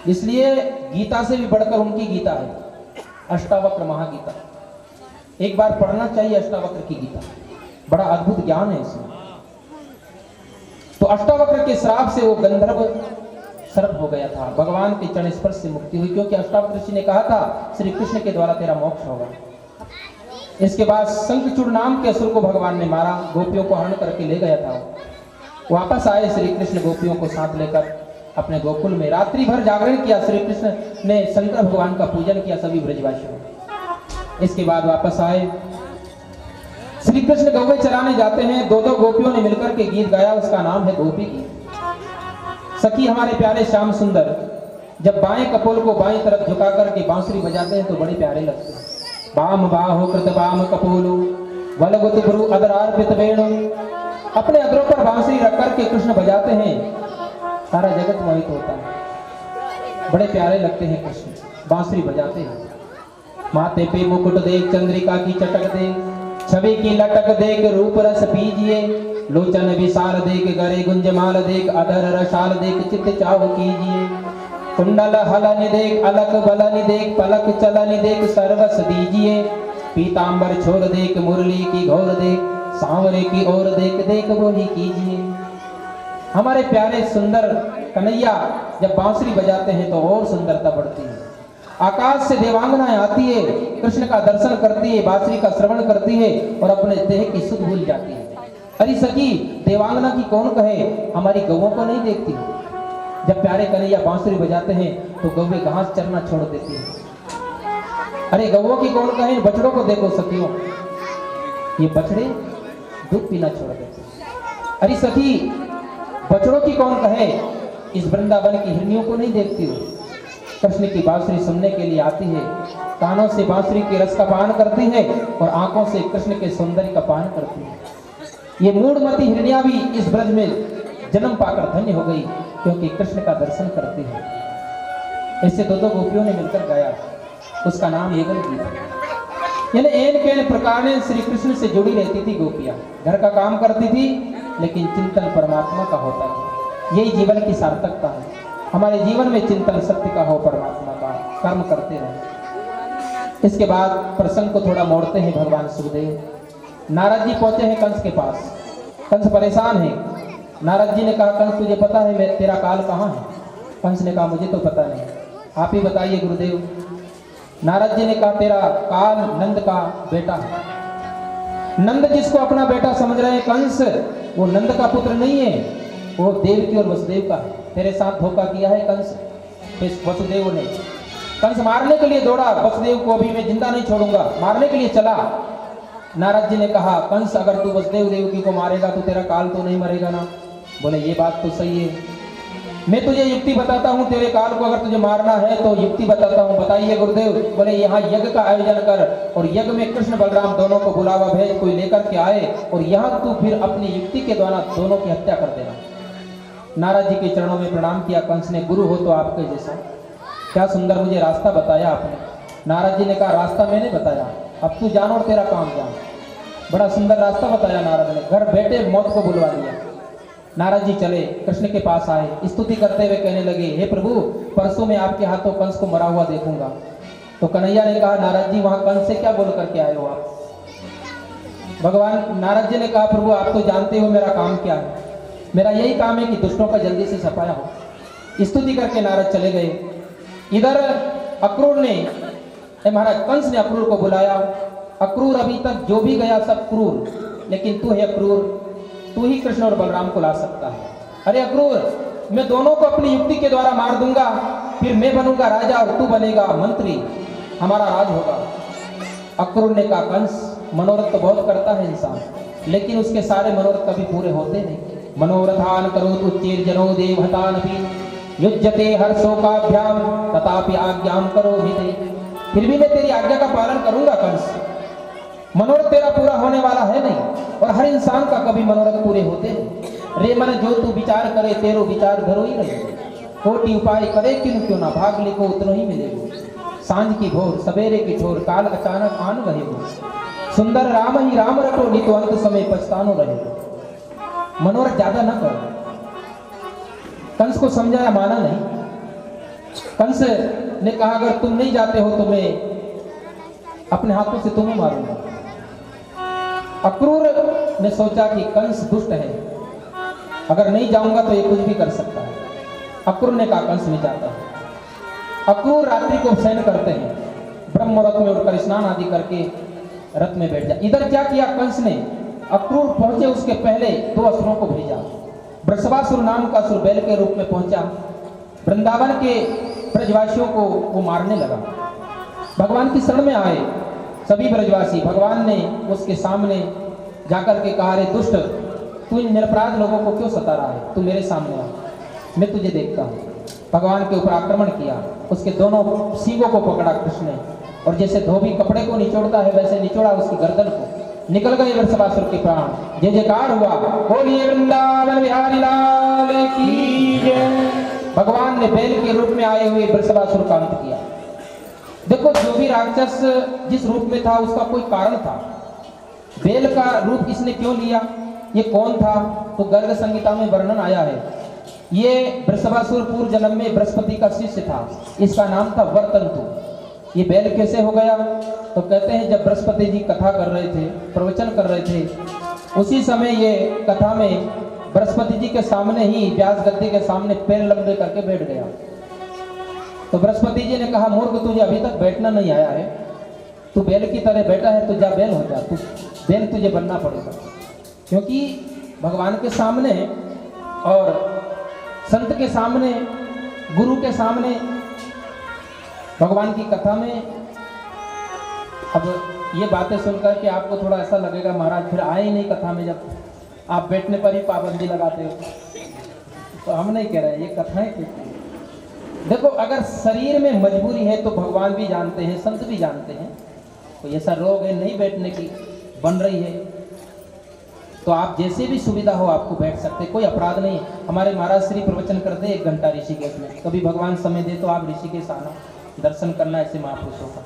इसलिए गीता से भी बढ़कर उनकी गीता है, अष्टावक्र महागीता। एक बार पढ़ना चाहिए अष्टावक्र की गीता, बड़ा अद्भुत ज्ञान है इसमें। तो अष्टावक्र के श्राप से वो गंधर्व सर्प हो गया था। भगवान के चरण स्पर्श से मुक्ति हुई, क्योंकि अष्टावक्र ऋषि ने कहा था श्री कृष्ण के द्वारा तेरा मोक्ष होगा। इसके बाद शंखचूड़ नाम के असुर को भगवान ने मारा, गोपियों को हरण करके ले गया था। वापस आए श्री कृष्ण गोपियों को साथ लेकर अपने गोकुल में, रात्रि भर जागरण किया। श्री कृष्ण ने शंकर भगवान का पूजन किया सभी ब्रजवासियों। इसके बाद वापस आए, श्री कृष्ण गौवे चराने जाते हैं, 2-2 गोपियों ने मिलकर के गीत गाया, उसका नाम है गोपी गीत। सखी हमारे प्यारे श्याम सुंदर जब बाएं कपोल को बाएं तरफ झुका करके बांसुरी बजाते हैं तो बड़े प्यारे लगते हैं। बाम बाहो कृत बाम कपोलो वलगुत गुरु अदरार्पित वेणु, अपने अदरों पर बांसुरी रख करके कृष्ण बजाते हैं, सारा जगत मोहित होता है। बड़े प्यारे लगते हैं कृष्ण, बांसुरी बजाते हैं। माथे पे मुकुट देख, चंद्रिका की चटक देख, छवि की लटक देख, रूप रस पीजिए, लोचन विशाल देख, गरे गुंजमाल देख, अधर रसाल देख, चित्त चाव कीजिए। कुंडल हलन देख, अलक बलन देख, पलक चलन देख, सर्वस दीजिए। पीतांबर छोर देख, मुरली की घोर देख, सांवरे की ओर देख, देख वो ही कीजिए। हमारे प्यारे सुंदर कन्हैया जब बांसुरी बजाते हैं तो और सुंदरता बढ़ती है। आकाश से देवांगनाएं आती है, कृष्ण का दर्शन करती है, बांसुरी का श्रवण करती है और अपने देह की सुध भूल जाती है। अरे सखी, देवांगना की कौन कहे, हमारी गौओं को नहीं देखती। जब प्यारे कन्हैया बांसुरी बजाते हैं तो गौवे घास चरना छोड़ देती है। अरे गौओं की कौन कहे, बछड़ों को देखो सखियों, ये बछड़े दूध पीना छोड़ देते। अरे सखी, बछड़ों की कौन कहे, इस वृंदावन की हिरनियों को नहीं देखती हो, कृष्ण की बांसुरी सुनने के लिए आती है, कानों से बांसुरी के रस का पान करती है और आंखों से कृष्ण के सौंदर्य का पान करती है। ये मूढ़मती हिरनिया भी इस ब्रज में जन्म पाकर धन्य हो गई, क्योंकि कृष्ण का दर्शन करती है। ऐसे दो गोपियों ने मिलकर गाया, उसका नाम युगल गीत है। यानी एन केन प्रकार ने श्री कृष्ण से जुड़ी रहती थी गोपियां, घर का काम करती थी लेकिन चिंतन परमात्मा का होता था। यही जीवन की सार्थकता है, हमारे जीवन में चिंतन सत्य का हो, परमात्मा का, कर्म करते रहे। इसके बाद प्रसंग को थोड़ा मोड़ते हैं भगवान सुखदेव। नारद जी पहुंचे हैं कंस के पास। कंस परेशान है। नारद जी ने कहा, कंस तुझे पता है मैं तेरा काल कहाँ है? कंस ने कहा, मुझे तो पता नहीं, आप ही बताइए गुरुदेव। नारद जी ने कहा, तेरा काल नंद का बेटा है। नंद जिसको अपना बेटा समझ रहे हैं कंस, वो नंद का पुत्र नहीं है, वो देवकी और वसुदेव का है। तेरे साथ धोखा किया है कंस, इस वसुदेव ने। कंस मारने के लिए दौड़ा, वसुदेव को अभी मैं जिंदा नहीं छोड़ूंगा, मारने के लिए चला। नारद जी ने कहा, कंस अगर तू वसुदेव देवकी को मारेगा तो तेरा काल तो नहीं मरेगा ना? बोले ये बात तो सही है, मैं तुझे युक्ति बताता हूँ, तेरे काल को अगर तुझे मारना है तो युक्ति बताता हूँ, बताइए गुरुदेव। बोले यहाँ यज्ञ का आयोजन कर और यज्ञ में कृष्ण बलराम दोनों को बुलावा भेज, कोई लेकर के आए और यहाँ तू फिर अपनी युक्ति के द्वारा दोनों की हत्या कर देना। नारद जी के चरणों में प्रणाम किया कंस ने, गुरु हो तो आपके जैसा, क्या सुंदर मुझे रास्ता बताया आपने। नारद जी ने कहा, रास्ता मैंने बताया, अब तू जान और तेरा काम जान। बड़ा सुंदर रास्ता बताया नारद ने, घर बैठे मौत को बुलवा लिया। नारद जी चले, कृष्ण के पास आए, स्तुति करते हुए कहने लगे, हे प्रभु, परसों मैं आपके हाथों कंस को मरा हुआ देखूंगा। तो कन्हैया ने कहा, नारद जी वहां कंस से क्या बोल करके आए हो आप? भगवान नारद जी ने कहा, प्रभु आप तो जानते हो मेरा काम क्या है, मेरा यही काम है कि दुष्टों का जल्दी से सफाया हो। स्तुति करके नारद चले गए। इधर अक्रूर ने, महाराज कंस ने अक्रूर को बुलाया। अक्रूर अभी तक जो भी गया सब क्रूर, लेकिन तू है अक्रूर, तू ही कृष्ण और बलराम को ला सकता है। अरे अक्रूर, मैं दोनों को अपनी युक्ति के द्वारा मार दूंगा, फिर मैं बनूंगा राजा और तू बनेगा मंत्री, हमारा राज होगा। अक्रूर ने कहा, कंस मनोरथ तो बहुत करता है इंसान, लेकिन उसके सारे मनोरथ कभी पूरे होते नहीं। मनोरथान करोतु उच्चैर्जनो देवहतानपि युज्यते हर्षोकाभ्याम तथापि आज्ञाम करोमि ते। फिर भी मैं तेरी आज्ञा का पालन करूंगा कंस, मनोरथ तेरा पूरा होने वाला है नहीं, और हर इंसान का कभी मनोरथ पूरे होते नहीं। रे मन जो तू विचार करे तेरो विचार धरो ही रहे, कोटि उपाय करे किन क्यों ना, भाग लिखो उतनो ही मिलेगो। सांझ की भोर सवेरे की ठोर, काल अचानक आन रहेगो, सुंदर राम ही राम रटो, नहीं तो अंत समय पछतानो रहेगो। मनोरथ ज्यादा न करो। कंस को समझाया, माना नहीं। कंस ने कहा, अगर तुम नहीं जाते हो तो मैं अपने हाथों से तुम्हें मारूंगा। अक्रूर ने सोचा कि कंस दुष्ट है, अगर नहीं जाऊंगा तो ये कुछ भी कर सकता है। अक्रूर ने कहा, कंस नहीं जाता है। अक्रूर रात्रि को शयन करते हैं, ब्रह्म रथ में उठकर स्नान आदि करके रथ में बैठ जाए। इधर क्या किया कंस ने, अक्रूर पहुंचे उसके पहले दो असुरों को भेजा। वृषभासुर नाम का असुर बैल के रूप में पहुंचा, वृंदावन के ब्रजवासियों को वो मारने लगा। भगवान की शरण में आए सभी ब्रजवासी, भगवान ने उसके सामने जाकर के कहा, रे दुष्ट, तू इन निरपराध लोगों को क्यों सता रहा है? तू मेरे सामने आ, मैं तुझे देखता हूँ। भगवान के ऊपर आक्रमण किया, उसके दोनों सींगों को पकड़ा कृष्ण ने, और जैसे धोबी कपड़े को निचोड़ता है वैसे निचोड़ा उसकी गर्दन को, निकल गए वृषभासुर के प्राण। जय जयकार हुआ, बोलिए वृंदावन बिहारी लाल की जय। भगवान ने बैल के रूप में आए हुए वृषभासुर का अंत किया। देखो, जो भी राक्षस जिस रूप में था उसका कोई कारण था। बैल का रूप इसने क्यों लिया, ये कौन था? तो गर्ग संहिता में वर्णन आया है। ये वृषभासुर पूर्व जन्म में बृहस्पति का शिष्य था, इसका नाम था वर्तंतु। ये बैल कैसे हो गया? तो कहते हैं जब बृहस्पति जी कथा कर रहे थे, प्रवचन कर रहे थे, उसी समय ये कथा में बृहस्पति जी के सामने ही व्यास गद्दी के सामने पैर लंबे करके बैठ गया। तो बृहस्पति जी ने कहा, मूर्ख, तुझे अभी तक बैठना नहीं आया है, तू बैल की तरह बैठा है, तो जा बैल हो जा, तू बैल तुझे बनना पड़ेगा। क्योंकि भगवान के सामने और संत के सामने, गुरु के सामने, भगवान की कथा में, अब ये बातें सुनकर के आपको थोड़ा ऐसा लगेगा महाराज फिर आए ही नहीं कथा में, जब आप बैठने पर ही पाबंदी लगाते हो। तो हम नहीं कह रहे, ये कथाएं कहती हैं। देखो, अगर शरीर में मजबूरी है तो भगवान भी जानते हैं, संत भी जानते हैं, कोई ऐसा रोग है नहीं बैठने की बन रही है तो आप जैसे भी सुविधा हो आपको बैठ सकते, कोई अपराध नहीं है। हमारे महाराज श्री प्रवचन करते 1 घंटा ऋषिकेश में, कभी भगवान समय दे तो आप ऋषिकेश आना, दर्शन करना ऐसे महापुरुषों का।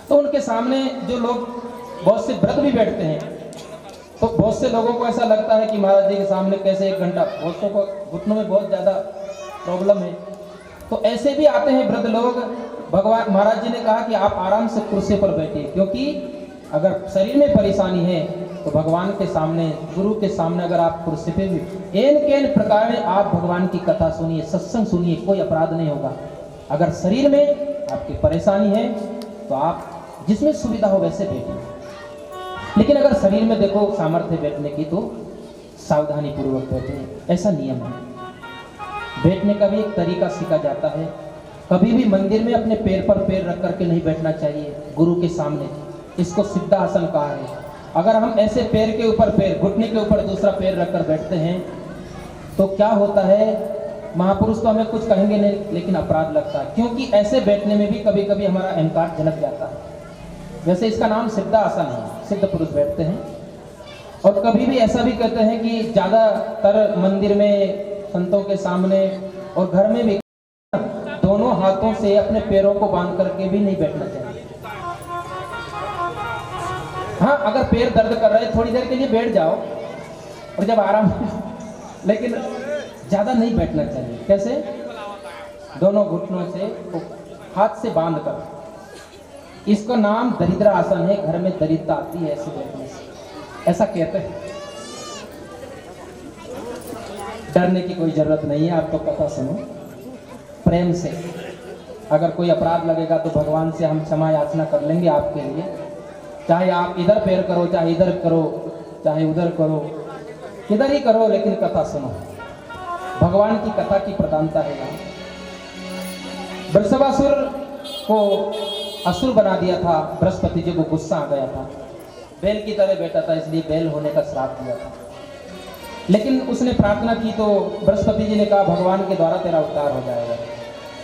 तो उनके सामने जो लोग बहुत से व्रत भी बैठते हैं तो बहुत से लोगों को ऐसा लगता है कि महाराज जी के सामने कैसे 1 घंटा, बहुत सौ को घुटनों में बहुत ज़्यादा प्रॉब्लम है तो ऐसे भी आते हैं वृद्ध लोग। भगवान महाराज जी ने कहा कि आप आराम से कुर्सी पर बैठिए, क्योंकि अगर शरीर में परेशानी है तो भगवान के सामने, गुरु के सामने अगर आप कुर्सी पे भी एन केन प्रकार में आप भगवान की कथा सुनिए, सत्संग सुनिए, कोई अपराध नहीं होगा। अगर शरीर में आपकी परेशानी है तो आप जिसमें सुविधा हो वैसे बैठिए, लेकिन अगर शरीर में देखो सामर्थ्य बैठने की तो सावधानी पूर्वक बैठे, ऐसा नियम है। बैठने का भी एक तरीका सीखा जाता है। कभी भी मंदिर में अपने पैर पर पैर रख करके नहीं बैठना चाहिए गुरु के सामने, इसको सिद्धासन कहा है। अगर हम ऐसे पैर के ऊपर पैर, घुटने के ऊपर दूसरा पैर रखकर बैठते हैं तो क्या होता है, महापुरुष तो हमें कुछ कहेंगे नहीं लेकिन अपराध लगता है, क्योंकि ऐसे बैठने में भी कभी कभी हमारा अहंकार झलक जाता है। वैसे इसका नाम सिद्धासन है, सिद्ध पुरुष बैठते हैं। और कभी भी ऐसा भी कहते हैं कि ज़्यादातर मंदिर में, संतों के सामने और घर में भी दोनों हाथों से अपने पैरों को बांध करके भी नहीं बैठना चाहिए। हाँ, अगर पैर दर्द कर रहे थोड़ी देर के लिए बैठ जाओ और जब आराम लेकिन ज़्यादा नहीं बैठना चाहिए। कैसे? दोनों घुटनों से हाथ से बांध कर, इसका नाम दरिद्र आसन है। घर में दरिद्रता आती है ऐसे बैठने से, ऐसा कहते हैं। डरने की कोई जरूरत नहीं है, आप तो कथा सुनो प्रेम से। अगर कोई अपराध लगेगा तो भगवान से हम क्षमा याचना कर लेंगे आपके लिए, चाहे आप इधर पैर करो, चाहे इधर करो, चाहे उधर करो, किधर ही करो, लेकिन कथा सुनो। भगवान की कथा की प्रधानता है यहाँ। वृषभासुर को असुर बना दिया था बृहस्पति जी को, गुस्सा आ गया था, बैल की तरह बैठा था, इसलिए बैल होने का श्राप दिया था। लेकिन उसने प्रार्थना की तो बृहस्पति जी ने कहा भगवान के द्वारा तेरा उद्धार हो जाएगा।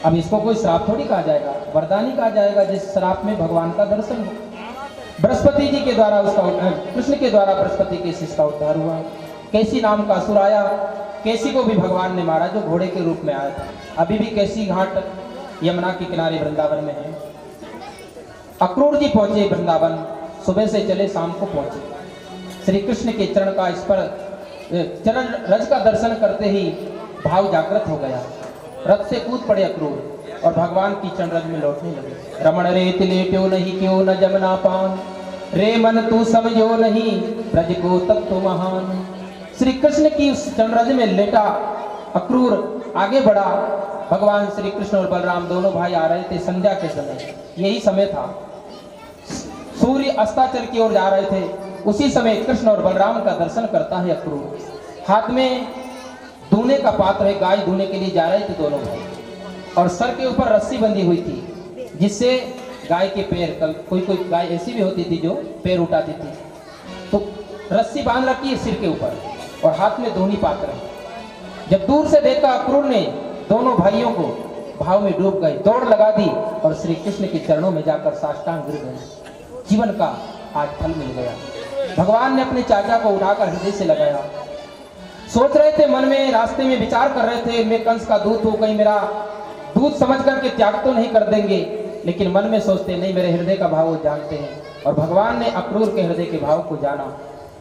अब इसको कोई श्राप थोड़ी कहा जाएगा, वरदान ही कहा जाएगा, जिस श्राप में भगवान का दर्शन हो। बृहस्पति जी के द्वारा उसका, कृष्ण के द्वारा बृहस्पति के शिष्य का उद्धार हुआ। कैसी नाम का असुर आया, कैसी को भी भगवान ने मारा, जो घोड़े के रूप में आया था। अभी भी कैसी घाट यमुना के किनारे वृंदावन में है। अक्रूर जी पहुंचे वृंदावन, सुबह से चले शाम को पहुंचे। श्री कृष्ण के चरण का इस पर चरण रज का दर्शन करते ही भाव जागृत हो गया। रथ से कूद पड़े अक्रूर और भगवान की चरण रज में लौटने लगे। रमण रेत लेट्यो नहीं क्यों न जमना पान, रे मन तू समझो नहीं ब्रज को तत्व महान। श्री कृष्ण की उस चरण रज में लेटा अक्रूर आगे बढ़ा। भगवान श्री कृष्ण और बलराम दोनों भाई आ रहे थे संध्या के समय, यही समय था, सूर्य अस्ताचल की ओर जा रहे थे। उसी समय कृष्ण और बलराम का दर्शन करता है अक्रूर। हाथ में धोने का पात्र है, गाय धोने के लिए जा रहे थे दोनों भाई, और सर के ऊपर रस्सी बंधी हुई थी जिससे गाय के पैर, कोई कोई गाय ऐसी भी होती थी जो पैर उठाती थी, तो रस्सी बांध रखी है सिर के ऊपर और हाथ में धोनी पात्र है। जब दूर से देखा अक्रूर ने, दोनों भाइयों को भाव में डूब गए, दौड़ लगा दी और श्री कृष्ण के चरणों में जाकर साष्टांग गिर गए। जीवन का आज फल मिल गया। भगवान ने अपने चाचा को उठाकर हृदय से लगाया। सोच रहे थे मन में, रास्ते में विचार कर रहे थे, मैं कंस का दूत हूं, कहीं मेरा दूत समझ करके त्याग तो नहीं कर देंगे, लेकिन मन में सोचते नहीं, मेरे हृदय का भाव वो जानते हैं। और भगवान ने अक्रूर के हृदय के भाव को जाना।